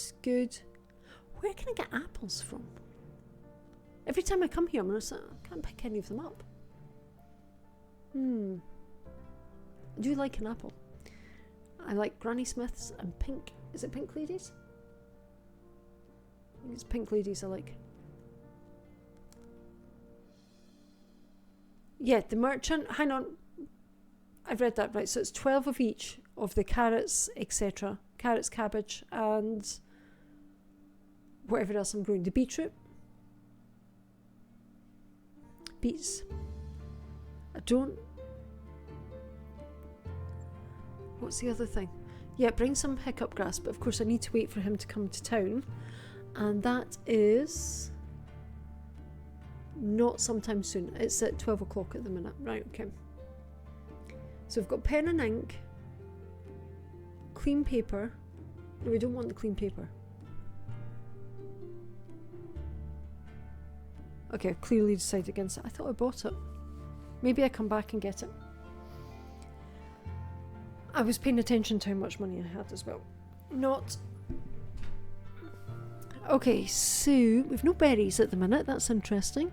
Where can I get apples from? Every time I come here, I'm gonna say, I can't pick any of them up. I do like an apple. I like Granny Smiths and pink. Is it Pink Ladies? I think it's Pink Ladies I like. Yeah, the merchant, hang on. I've read that right. So it's 12 of each of the carrots, etc. Carrots, cabbage, and whatever else I'm growing. The beetroot. Beets. I don't... What's the other thing? Yeah, bring some hiccup grass, but of course I need to wait for him to come to town. And that is not sometime soon. It's at 12 o'clock at the minute. Right, okay. So we've got pen and ink, clean paper. No, we don't want the clean paper. Okay, I've clearly decided against it. I thought I bought it. Maybe I come back and get it. I was paying attention to how much money I had as well. Not... Okay, so we've no berries at the minute. That's interesting.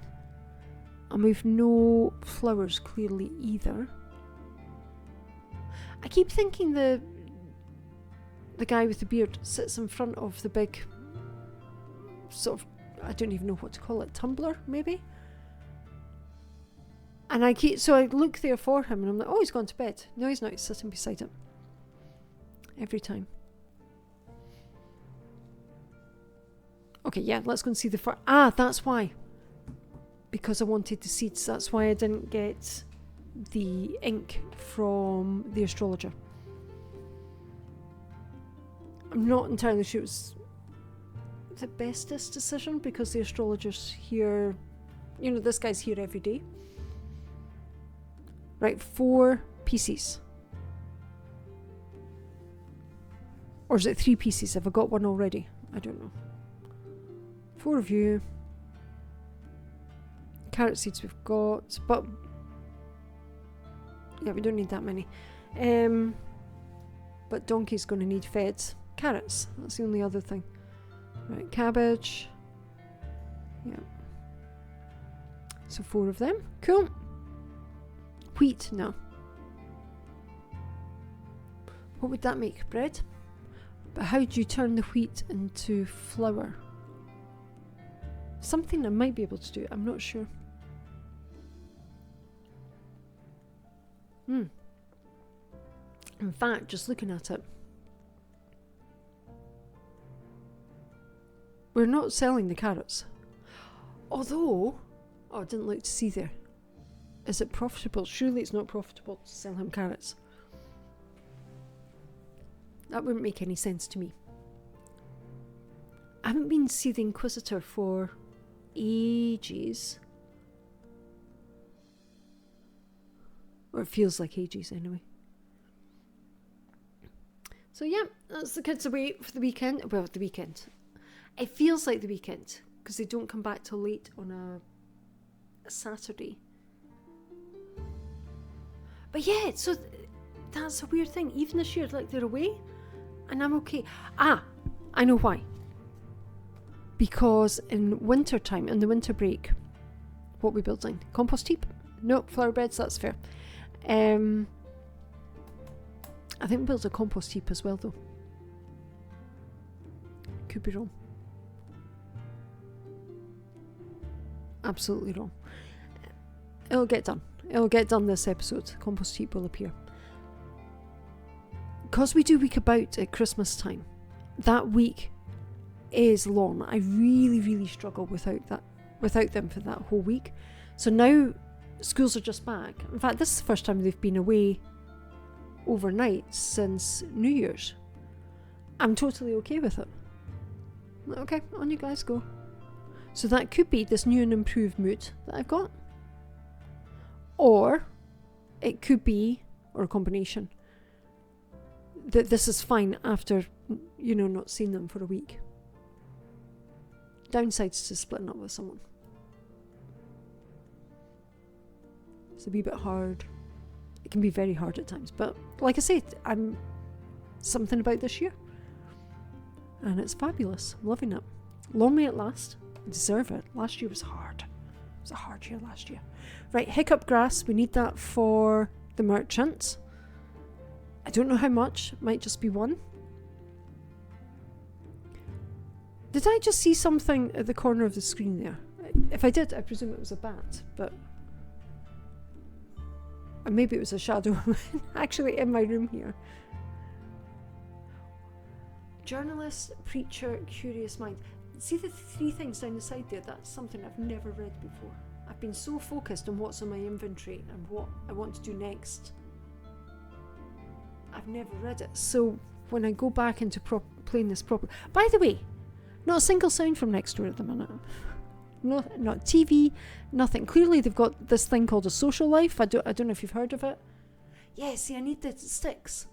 And we've no flowers clearly either. I keep thinking the guy with the beard sits in front of the big sort of, I don't even know what to call it, tumbler maybe? And I look there for him and I'm like, oh, he's gone to bed. No, he's not, he's sitting beside it. Every time. Okay, yeah, let's go and see the first. Ah, that's why. Because I wanted the seeds. That's why I didn't get the ink from the astrologer. I'm not entirely sure it was the bestest decision because the astrologer's here. You know, this guy's here every day. Right, 4 pieces. Or is it 3 pieces? Have I got one already? I don't know. 4 of you. Carrot seeds we've got, but yeah, we don't need that many. But Donkey's going to need fed carrots. That's the only other thing. Right, cabbage. Yeah. So 4 of them. Cool. Wheat, no. What would that make? Bread? But how do you turn the wheat into flour? Something I might be able to do. I'm not sure. In fact, just looking at it, we're not selling the carrots. Although, oh, I didn't look to see there. is it profitable? Surely it's not profitable to sell him carrots. That wouldn't make any sense to me. I haven't been to see the Inquisitor for ages. Or it feels like ages anyway. So yeah, that's the kids away for the weekend. Well, the weekend. It feels like the weekend because they don't come back till late on a Saturday. But yeah, so that's a weird thing. Even this year, like, they're away and I'm okay. I know why. Because in winter time, in the winter break, what are we building? Compost heap? No, flower beds, that's fair. I think we built a compost heap as well, though. Could be wrong. Absolutely wrong. It'll get done. It'll get done this episode. Compost heap will appear. Because we do week about at Christmas time, that week is long. I really, really struggle without them for that whole week. So now schools are just back. In fact, this is the first time they've been away overnight since New Year's. I'm totally okay with it. Okay, on you guys go. So that could be this new and improved mood that I've got. Or it could be, or a combination, that this is fine after, not seeing them for a week. Downsides to splitting up with someone. It's a wee bit hard. It can be very hard at times, but like I said, I'm something about this year. And it's fabulous. I'm loving it. Long may it last. I deserve it. Last year was hard. It was a hard year last year. Right, hiccup grass. We need that for the merchant. I don't know how much. It might just be one. Did I just see something at the corner of the screen there? If I did, I presume it was a bat, but... Or maybe it was a shadow actually in my room here. Journalist, preacher, curious mind. See the three things down the side there? That's something I've never read before. I've been so focused on what's on my inventory and what I want to do next. I've never read it. So when I go back into playing this proper... By the way, not a single sound from next door at the minute. Not TV, nothing. Clearly they've got this thing called a social life. I don't know if you've heard of it. Yeah, see, I need the sticks.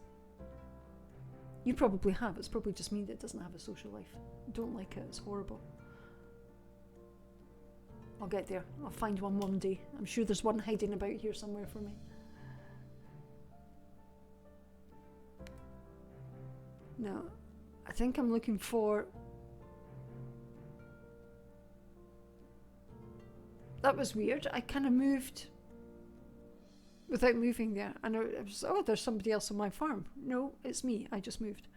You probably have. It's probably just me that doesn't have a social life. I don't like it. It's horrible. I'll get there. I'll find one day. I'm sure there's one hiding about here somewhere for me. Now, I think I'm looking for... That was weird. I kind of moved without moving there. And I was, there's somebody else on my farm. No, it's me. I just moved.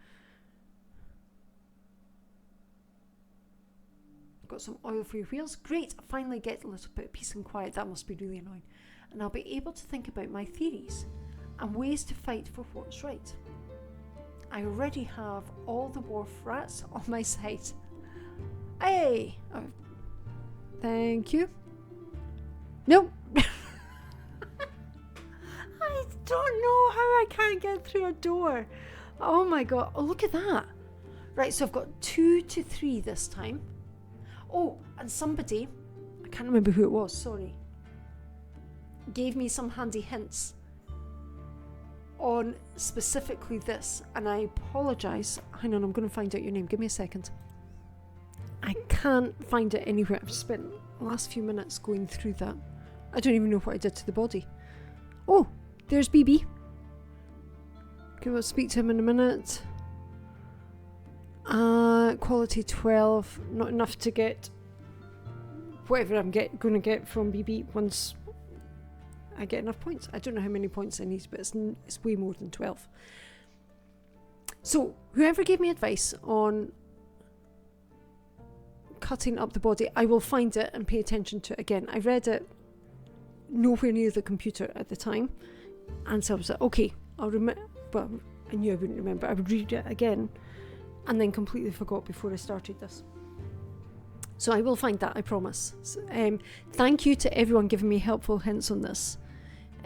Got some oil for your wheels. Great. I finally get a little bit of peace and quiet. That must be really annoying. And I'll be able to think about my theories and ways to fight for what's right. I already have all the wharf rats on my side. Hey! Oh, thank you. Nope. I don't know how I can't get through a door. Oh my god. Oh, look at that. Right, so I've got 2 to 3 this time. Oh, and somebody, I can't remember who it was, sorry, gave me some handy hints on specifically this, and I apologise. Hang on, I'm going to find out your name. Give me a second. I can't find it anywhere. I've spent the last few minutes going through that. I don't even know what I did to the body. Oh, there's BB. Okay, we'll speak to him in a minute. Quality 12. Not enough to get whatever I'm going to get from BB once I get enough points. I don't know how many points I need, but it's way more than 12. So, whoever gave me advice on cutting up the body, I will find it and pay attention to it again. I read it nowhere near the computer at the time, and so I was like, okay, I'll remember. Well, I knew I wouldn't remember. I would read it again, and then completely forgot before I started this. So I will find that, I promise. So, thank you to everyone giving me helpful hints on this.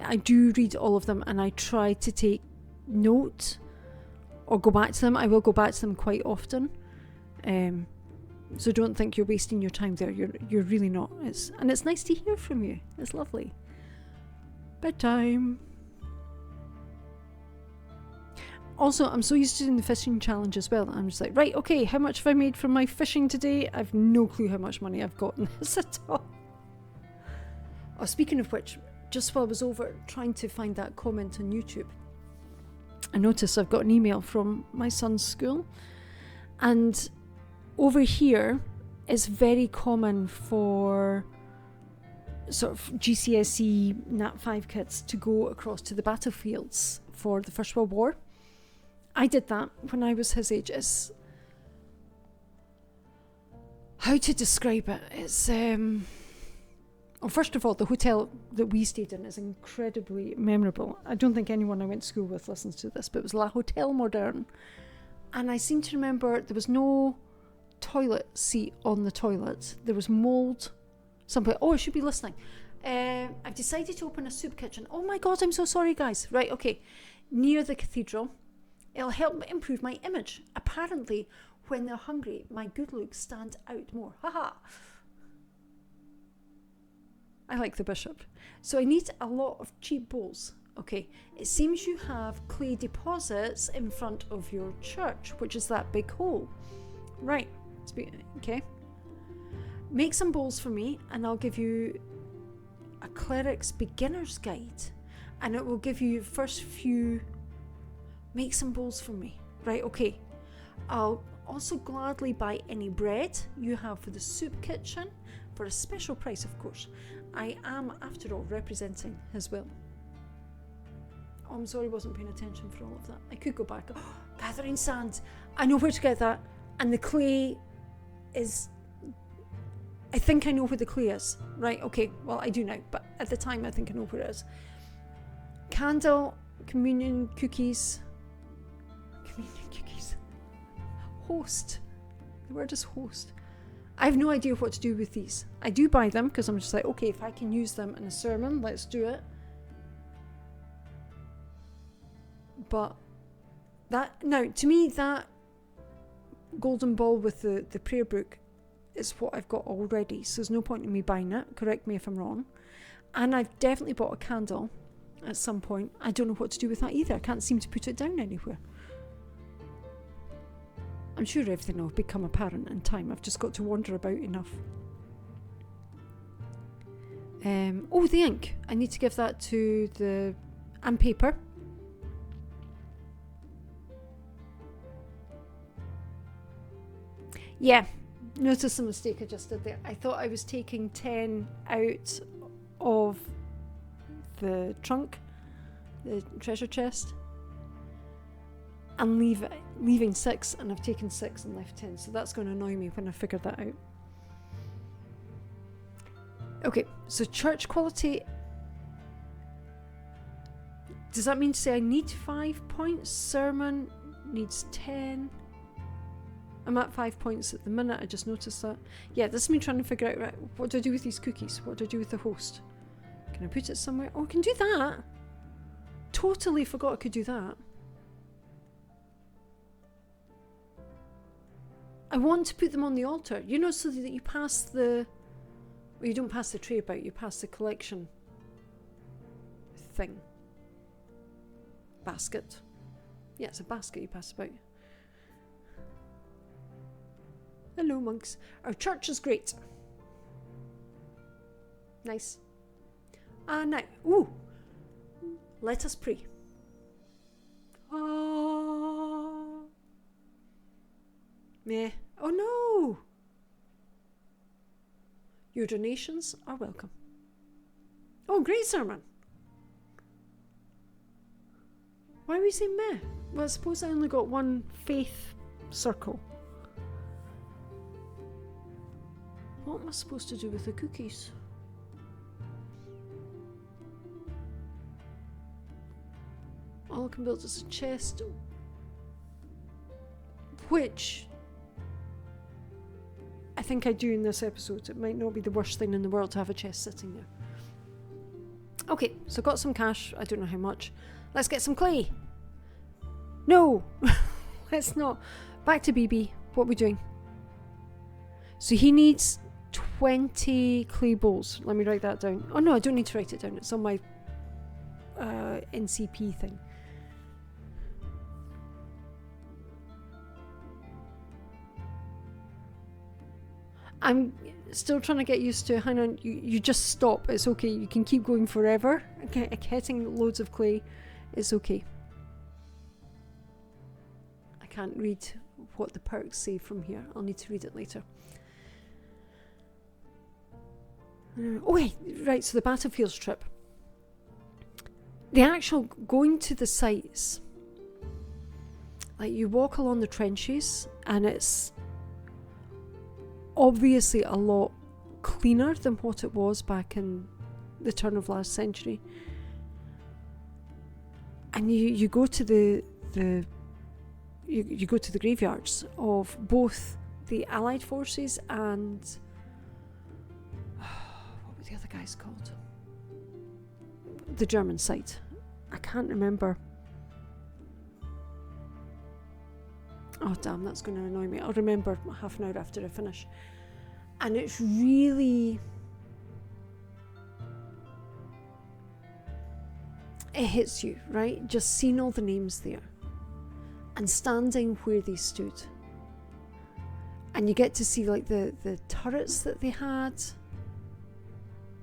I do read all of them and I try to take note or go back to them. I will go back to them quite often. So don't think you're wasting your time there. You're really not. And it's nice to hear from you. It's lovely. Bedtime. Also, I'm so used to doing the fishing challenge as well. I'm just like, right, okay, how much have I made from my fishing today? I've no clue how much money I've got in this at all. Oh, speaking of which, just while I was over trying to find that comment on YouTube, I noticed I've got an email from my son's school. And over here, it's very common for sort of GCSE Nat 5 kids to go across to the battlefields for the First World War. I did that when I was his age. It's, how to describe it? It's well, first of all, the hotel that we stayed in is incredibly memorable. I don't think anyone I went to school with listens to this, but it was La Hotel Moderne. And I seem to remember there was no toilet seat on the toilet. There was mould. Somebody, I should be listening. I've decided to open a soup kitchen. Oh my God, I'm so sorry, guys. Right, okay. Near the cathedral. It'll help improve my image. Apparently, when they're hungry, my good looks stand out more. Haha. I like the bishop. So I need a lot of cheap bowls. Okay, it seems you have clay deposits in front of your church, which is that big hole. Right, okay. Make some bowls for me and I'll give you a cleric's beginner's guide. And it will give you first few... Make some bowls for me. Right, okay. I'll also gladly buy any bread you have for the soup kitchen for a special price, of course. I am, after all, representing his will. Oh, I'm sorry I wasn't paying attention for all of that. I could go back. Oh, gathering sand. I know where to get that. And the clay is... I think I know where the clay is. Right, okay. Well, I do now. But at the time, I think I know where it is. Candle, communion cookies. Communion cookies. Host. The word is host. I have no idea what to do with these. I do buy them because I'm just like, okay, if I can use them in a sermon, let's do it. But that, now, to me, that golden ball with the prayer book is what I've got already. So there's no point in me buying it. Correct me if I'm wrong. And I've definitely bought a candle at some point. I don't know what to do with that either. I can't seem to put it down anywhere. I'm sure everything will become apparent in time. I've just got to wander about enough. The ink. I need to give that to the... and paper. Yeah, notice the mistake I just did there. I thought I was taking 10 out of the trunk, the treasure chest, and leaving 6, and I've taken 6 and left 10, so that's going to annoy me when I figure that out. Okay, so church quality, does that mean to say I need 5 points? Sermon needs 10. I'm at 5 points at the minute, I just noticed that. Yeah, this is me trying to figure out, right, what do I do with these cookies? What do I do with the host? Can I put it somewhere? Oh, I can do that. Totally forgot I could do that. I want to put them on the altar, you know, so that you pass the... Well, you don't pass the tray about, you pass the collection thing. Basket. Yeah, it's a basket you pass about. Hello, monks. Our church is great. Nice. Now, let us pray. Meh. Oh no! Your donations are welcome. Oh, great sermon. Why are we saying meh? Well, I suppose I only got one faith circle. What am I supposed to do with the cookies? All I can build is a chest, which I think I do in this episode. It might not be the worst thing in the world to have a chest sitting there. Okay, so got some cash. I don't know how much. Let's get some clay. No, let's not. Back to BB. What are we doing? So he needs 20 clay bowls. Let me write that down. Oh no, I don't need to write it down. It's on my NCP thing. I'm still trying to get used to, hang on, you just stop. It's okay. You can keep going forever. Getting loads of clay is okay. I can't read what the perks say from here. I'll need to read it later. Oh wait, right, so the battlefields trip. The actual going to the sites, like you walk along the trenches and it's obviously a lot cleaner than what it was back in the turn of last century. And you go to the you go to the graveyards of both the Allied forces and what were the other guys called? The German site. I can't remember. Oh damn, that's going to annoy me. I'll remember half an hour after I finish. And it's really... it hits you, right? Just seeing all the names there. And standing where they stood. And you get to see like the turrets that they had.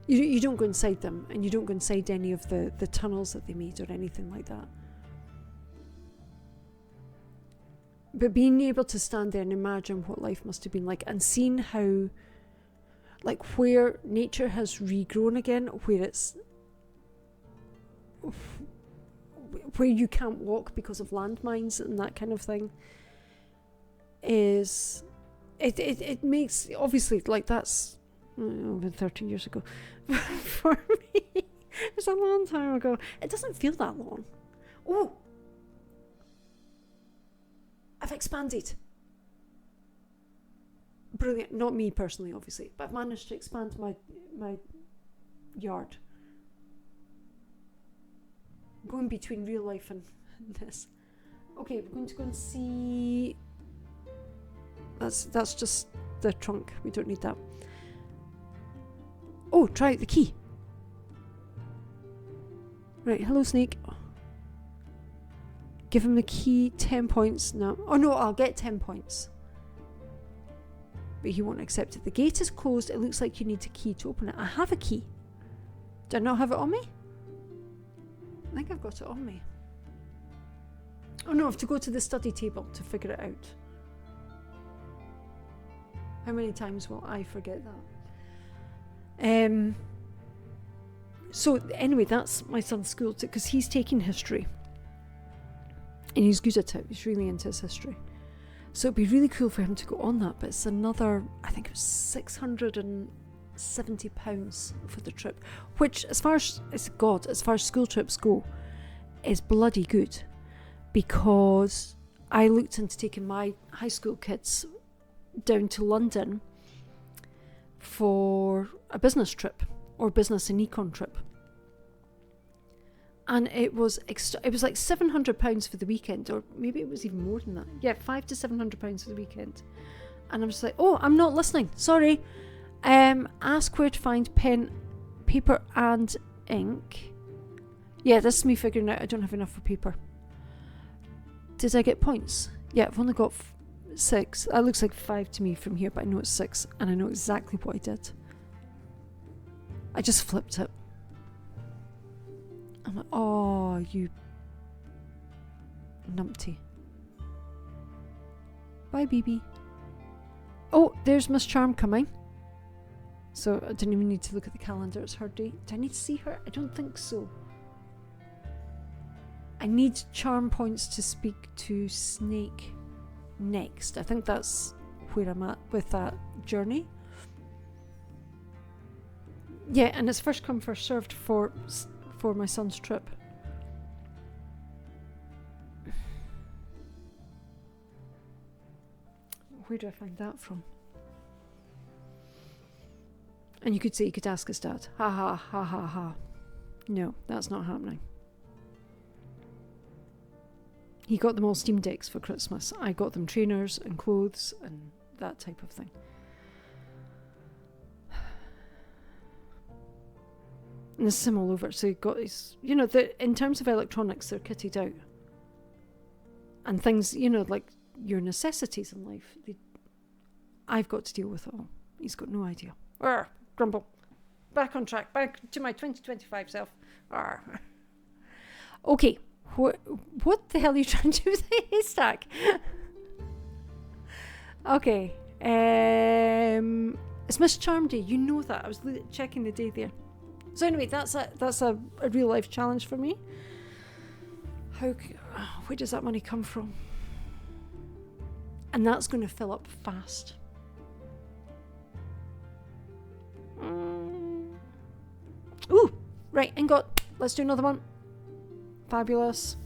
You don't go inside them. And you don't go inside any of the tunnels that they made or anything like that. But being able to stand there and imagine what life must have been like, and seeing how, like, where nature has regrown again, where you can't walk because of landmines and that kind of thing, is it makes, obviously, like, that's over 30 years ago for me. It's a long time ago. It doesn't feel that long. Oh, I've expanded. Brilliant. Not me personally, obviously, but I've managed to expand my yard. Going between real life and this. Okay, we're going to go and see. That's just the trunk. We don't need that. Oh, try out the key. Right, hello snake. Give him the key, 10 points. No. Oh no, I'll get 10 points. But he won't accept it. The gate is closed. It looks like you need a key to open it. I have a key. Do I not have it on me? I think I've got it on me. Oh no, I have to go to the study table to figure it out. How many times will I forget that? So anyway, that's my son's school because he's taking history. And he's good at it. He's really into his history. So it'd be really cool for him to go on that. But it's another, I think it was £670 for the trip. Which, as far as school trips go, is bloody good. Because I looked into taking my high school kids down to London for a business trip. Or business and econ trip. And it was like £700 for the weekend, or maybe it was even more than that. Yeah, £500 to £700 for the weekend. And I was like, oh, I'm not listening. Sorry. Ask where to find pen, paper, and ink. Yeah, this is me figuring out I don't have enough for paper. Did I get points? Yeah, I've only got 6. That looks like 5 to me from here, but I know it's 6, and I know exactly what I did. I just flipped it. I'm like, oh, you numpty. Bye, BB. Oh, there's Miss Charm coming. So I didn't even need to look at the calendar. It's her day. Do I need to see her? I don't think so. I need charm points to speak to Snake next. I think that's where I'm at with that journey. Yeah, and it's first come, first served for my son's trip. Where do I find that from? And you could say, you could ask his dad. Ha ha ha ha ha. No, that's not happening. He got them all Steam Decks for Christmas. I got them trainers and clothes and that type of thing. And there's some all over. So he got his, in terms of electronics, they're kitted out. And things, like your necessities in life, I've got to deal with it all. He's got no idea. Arr, grumble. Back on track. Back to my 2025 self. Arr. Okay. What the hell are you trying to do with the haystack? Okay. It's Miss Charm Day. You know that. I was checking the day there. So anyway, that's a real life challenge for me. Where does that money come from? And that's going to fill up fast. Ooh, right, ingot. Let's do another one. Fabulous.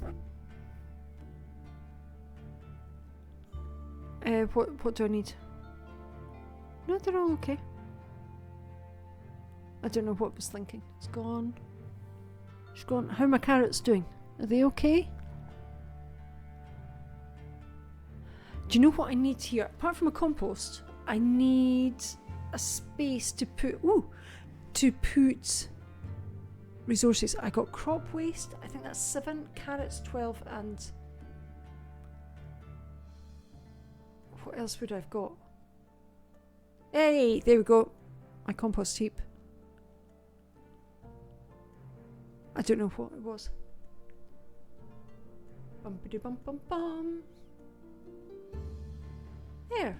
What do I need? No, they're all okay. I don't know what I was thinking. It's gone. It's gone. How are my carrots doing? Are they okay? Do you know what I need here? Apart from a compost, I need a space to put resources. I got crop waste. I think that's 7, carrots 12, and what else would I've got? Hey, there we go. My compost heap. I don't know what it was. Bumpity bum bum bum. There.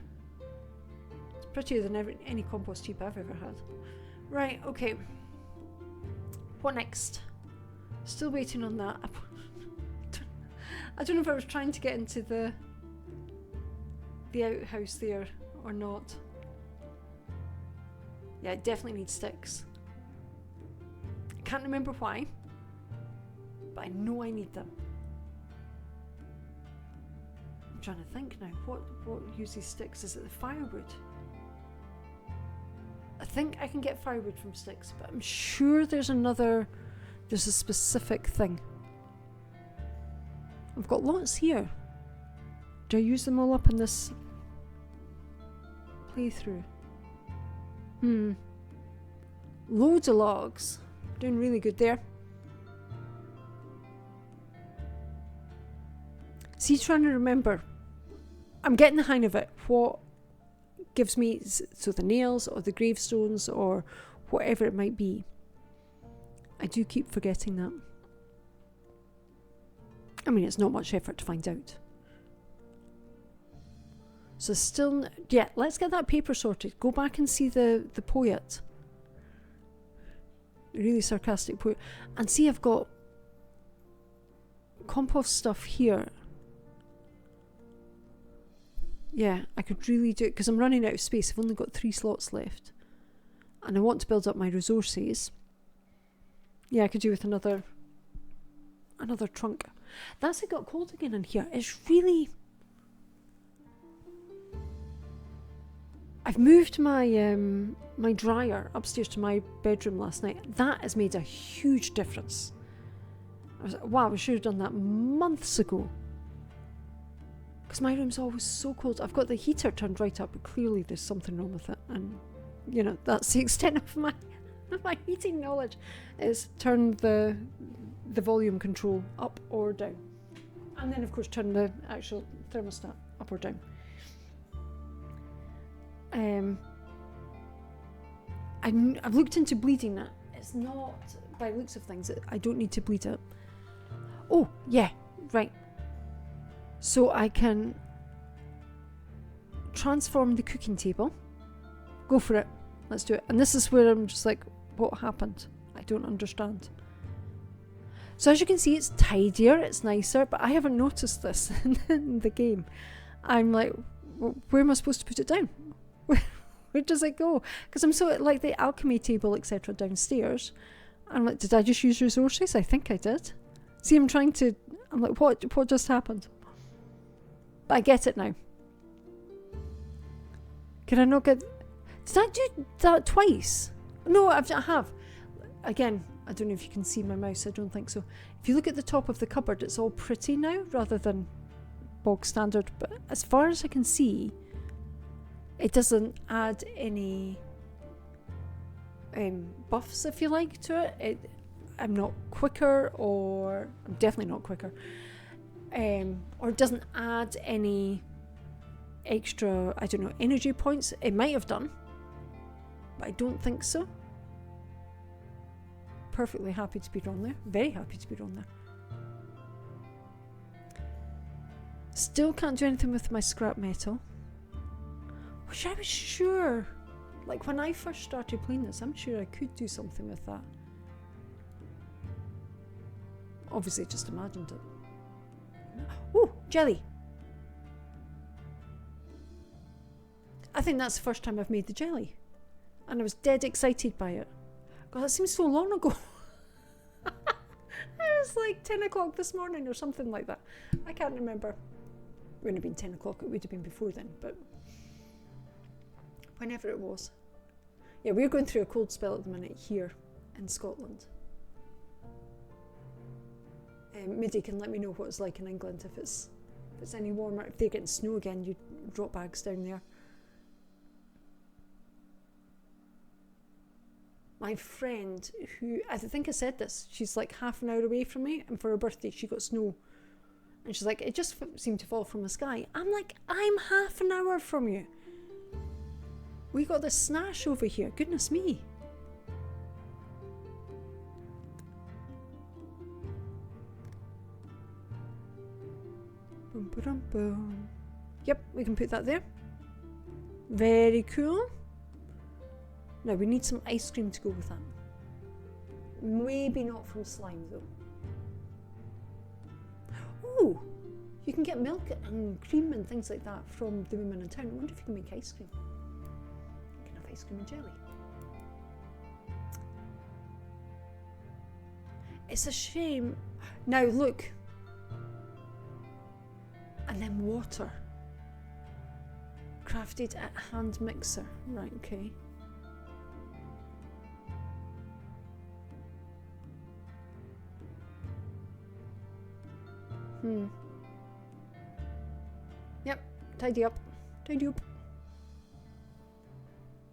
It's prettier than any compost heap I've ever had. Right, okay. What next? Still waiting on that. I don't know if I was trying to get into the outhouse there or not. Yeah, it definitely needs sticks. I can't remember why, but I know I need them. I'm trying to think now. What uses sticks? Is it the firewood? I think I can get firewood from sticks, but I'm sure there's a specific thing. I've got lots here. Do I use them all up in this playthrough? Loads of logs. Doing really good there. See, trying to remember. I'm getting the hang of it. What gives me, so the nails or the gravestones or whatever it might be. I do keep forgetting that. I mean, it's not much effort to find out. So still, yeah, let's get that paper sorted. Go back and see the poet. Really sarcastic poet. And see, I've got compost stuff here. Yeah, I could really do it because I'm running out of space. I've only got 3 slots left. And I want to build up my resources. Yeah, I could do with another trunk. That's it got cold again in here. It's really... I've moved my my dryer upstairs to my bedroom last night. That has made a huge difference. I was like, wow, we should have done that months ago. Because my room's always so cold. I've got the heater turned right up, but clearly there's something wrong with it. And, that's the extent of my heating knowledge, is turn the volume control up or down. And then, of course, turn the actual thermostat up or down. I've looked into bleeding that. It's not, by the looks of things, I don't need to bleed it. Oh, yeah, right. So I can transform the cooking table. Go for it. Let's do it. And this is where I'm just like, what happened? I don't understand. So as you can see, it's tidier, it's nicer, but I haven't noticed this in the game. I'm like, where am I supposed to put it down? Where does it go? Because I'm so like the alchemy table, etc. downstairs. I'm like, did I just use resources? I think I did. See, I'm like, what just happened? But I get it now. Can I not get... Did I do that twice? No, I have. Again, I don't know if you can see my mouse, I don't think so. If you look at the top of the cupboard, it's all pretty now rather than bog standard, but as far as I can see, it doesn't add any buffs, if you like, to it. I'm not quicker, or I'm definitely not quicker, or it doesn't add any extra, I don't know, energy points. It might have done, but I don't think so. Perfectly happy to be wrong there. Very happy to be wrong there. Still can't do anything with my scrap metal, which I was sure, like when I first started playing this, I'm sure I could do something with that. Obviously just imagined it. Oh, jelly! I think that's the first time I've made the jelly, and I was dead excited by it. God, that seems so long ago. It was like 10 o'clock this morning or something like that. I can't remember. It wouldn't have been 10 o'clock, it would have been before then, but whenever it was. Yeah, we're going through a cold spell at the minute here in Scotland. Middy can let me know what it's like in England, if it's any warmer. If they're getting snow again, you drop bags down there. My friend, who, I think I said this, she's like half an hour away from me, and for her birthday she got snow. And she's like, it just seemed to fall from the sky. I'm like, I'm half an hour from you. We got this snash over here, goodness me. Boom, boom, boom. Yep, we can put that there. Very cool. Now we need some ice cream to go with that. Maybe not from slime though. Oh, you can get milk and cream and things like that from the women in town. I wonder if you can make ice cream. You can have ice cream and jelly. It's a shame. Now look. And then water. Crafted at hand mixer. Right, okay. Yep, tidy up. Tidy up.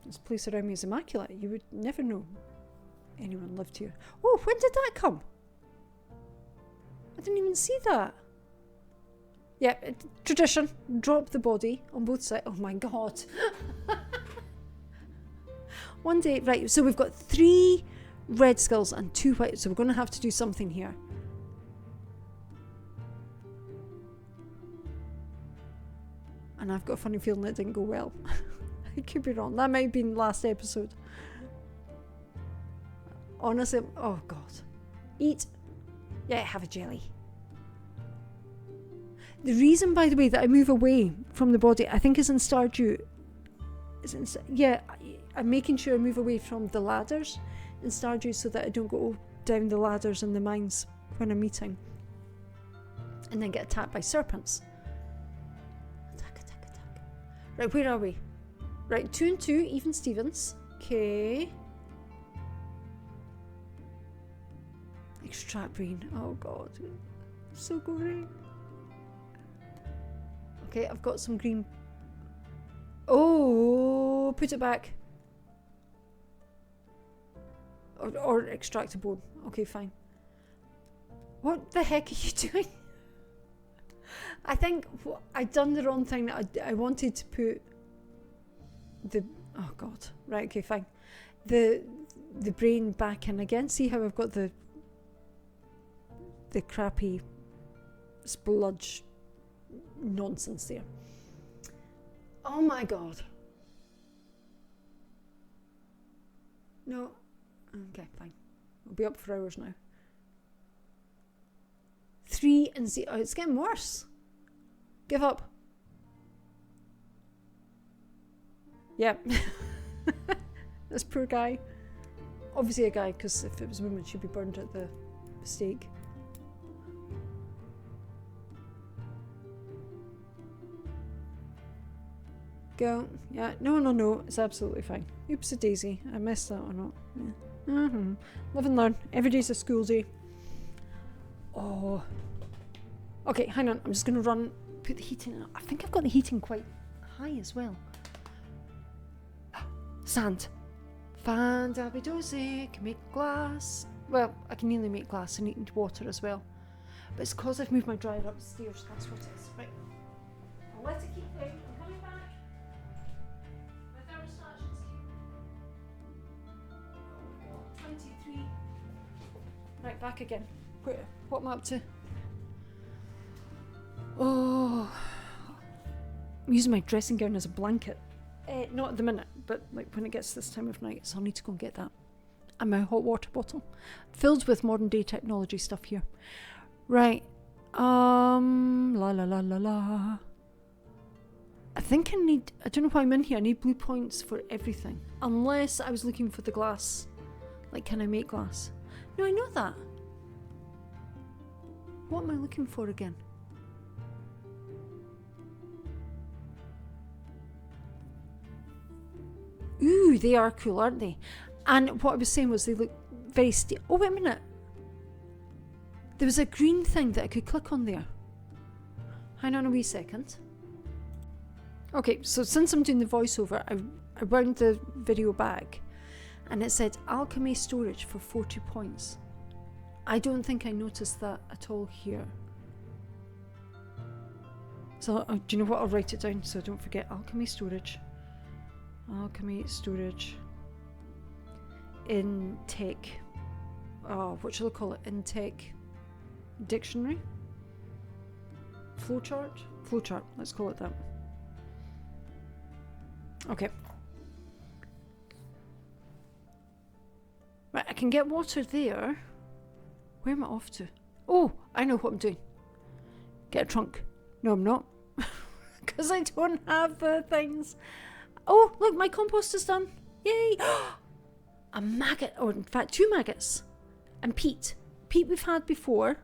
This place around me is immaculate. You would never know anyone lived here. Oh, when did that come? I didn't even see that. Yeah, tradition. Drop the body on both sides. Oh my god. One day, right, so we've got 3 red skulls and 2 white, so we're going to have to do something here. And I've got a funny feeling it didn't go well. I could be wrong. That might have been last episode. Honestly, oh god. Eat. Yeah, have a jelly. The reason, by the way, that I move away from the body, I think is in Stardew. Yeah, I'm making sure I move away from the ladders in Stardew so that I don't go down the ladders in the mines when I'm eating. And then get attacked by serpents. Attack. Right, where are we? Right, 2 and 2, even Stevens. Okay. Extract brain. Oh god. So gory. Okay, I've got some green. Oh, put it back. Or extract a bone. Okay, fine. What the heck are you doing? I think I'd done the wrong thing. I wanted to put the... Oh god. Right, okay, fine. The brain back in again. See how I've got the crappy spludge nonsense there. Oh my god. No. Okay, fine. We'll be up for hours now. 3 and 0. Oh, it's getting worse. Give up. Yep. This poor guy. Obviously a guy, because if it was a woman, she'd be burned at the stake. Go. Yeah. No. It's absolutely fine. Oops a daisy. I messed that one up. Yeah. Live and learn. Every day's a school day. Oh. Okay, hang on. I'm just going to put the heating. I think I've got the heating quite high as well. Sand. Fandabidosi. Can make glass. Well, I can nearly make glass. I need water as well. But it's because I've moved my dryer upstairs. That's what it is. Right. I'll let it keep going. I'm coming back. My thermostat should stay. 23. Right, back again. What am I up to? Oh. I'm using my dressing gown as a blanket. Not at the minute, but like when it gets this time of night, so I'll need to go and get that. And my hot water bottle. Filled with modern day technology stuff here. Right. La la la la la. I think I don't know why I'm in here. I need blue points for everything. Unless I was looking for the glass. Like, can I make glass? No, I know that. What am I looking for again? Ooh, they are cool, aren't they? And what I was saying was they look very oh, wait a minute. There was a green thing that I could click on there. Hang on a wee second. Okay, so since I'm doing the voiceover, I wound the video back and it said alchemy storage for 40 points. I don't think I noticed that at all here. So, do you know what? I'll write it down so I don't forget. Alchemy storage. Alchemy storage. In tech. What shall I call it? In tech dictionary? Flowchart? Flowchart, let's call it that. Okay. Right, I can get water there. Where am I off to? Oh, I know what I'm doing. Get a trunk. No, I'm not. Because I don't have the things. Oh, look, my compost is done. Yay! A maggot, or in fact 2 maggots. And peat. Peat we've had before.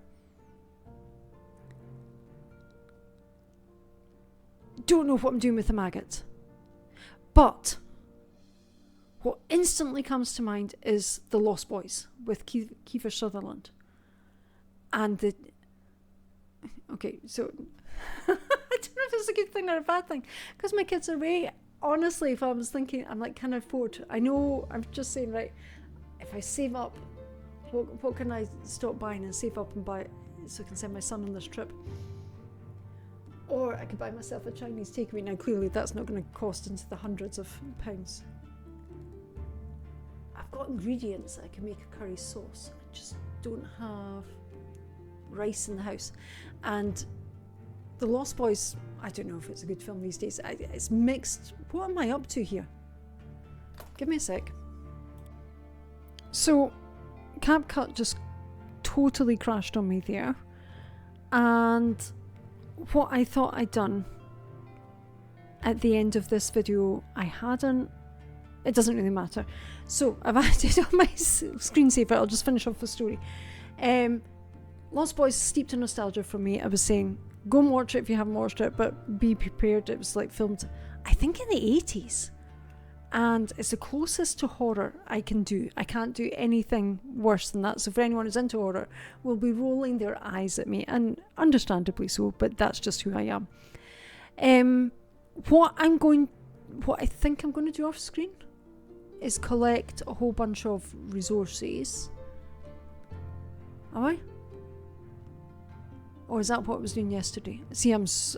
Don't know what I'm doing with the maggot. But what instantly comes to mind is The Lost Boys with Kiefer Sutherland. And the... Okay, so... I don't know if it's a good thing or a bad thing. Because my kids are away. Honestly, if I was thinking, I'm like, can I afford? I know, I'm just saying, right, if I save up, what can I stop buying and save up and buy so I can send my son on this trip? Or I could buy myself a Chinese takeaway. Now, clearly, that's not going to cost into the hundreds of pounds. I've got ingredients that I can make a curry sauce. I just don't have rice in the house. And The Lost Boys, I don't know if it's a good film these days. It's mixed. What am I up to here? Give me a sec. So, CapCut just totally crashed on me there. And what I thought I'd done at the end of this video, I hadn't. It doesn't really matter. So, I've added on my screensaver. I'll just finish off the story. Lost Boys steeped in nostalgia for me. I was saying, go and watch it if you haven't watched it, but be prepared. It was like filmed, I think, in the 80s. And it's the closest to horror I can do. I can't do anything worse than that. So for anyone who's into horror, will be rolling their eyes at me, and understandably so, but that's just who I am. What I think I'm going to do off screen is collect a whole bunch of resources. Am I? Or is that what I was doing yesterday? See, apparently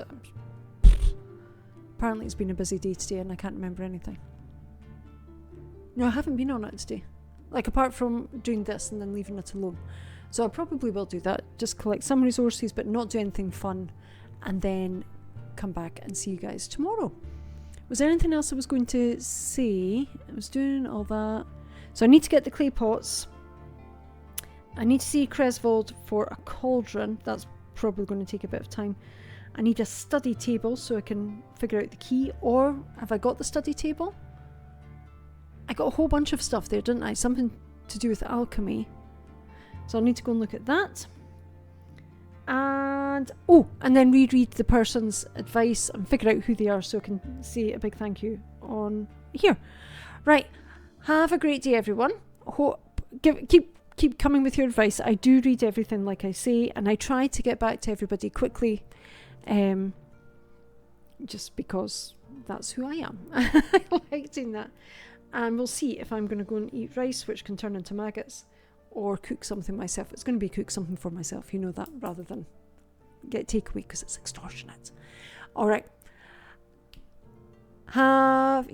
it's been a busy day today and I can't remember anything. No, I haven't been on it today. Like, apart from doing this and then leaving it alone. So I probably will do that. Just collect some resources, but not do anything fun. And then come back and see you guys tomorrow. Was there anything else I was going to say? I was doing all that. So I need to get the clay pots. I need to see Cresvold for a cauldron. That's probably going to take a bit of time. I need a study table so I can figure out the key. Or have I got the study table? I got a whole bunch of stuff there, didn't I? Something to do with alchemy. So I'll need to go and look at that. And then reread the person's advice and figure out who they are so I can say a big thank you on here. Right. Have a great day, everyone. keep coming with your advice. I do read everything, like I say, and I try to get back to everybody quickly, just because that's who I am. I like doing that. And we'll see if I'm going to go and eat rice, which can turn into maggots, or cook something myself. It's going to be cook something for myself, you know that, rather than get takeaway, because it's extortionate. All right. Have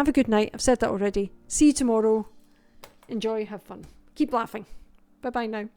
a good night. I've said that already. See you tomorrow. Enjoy, have fun. Keep laughing. Bye-bye now.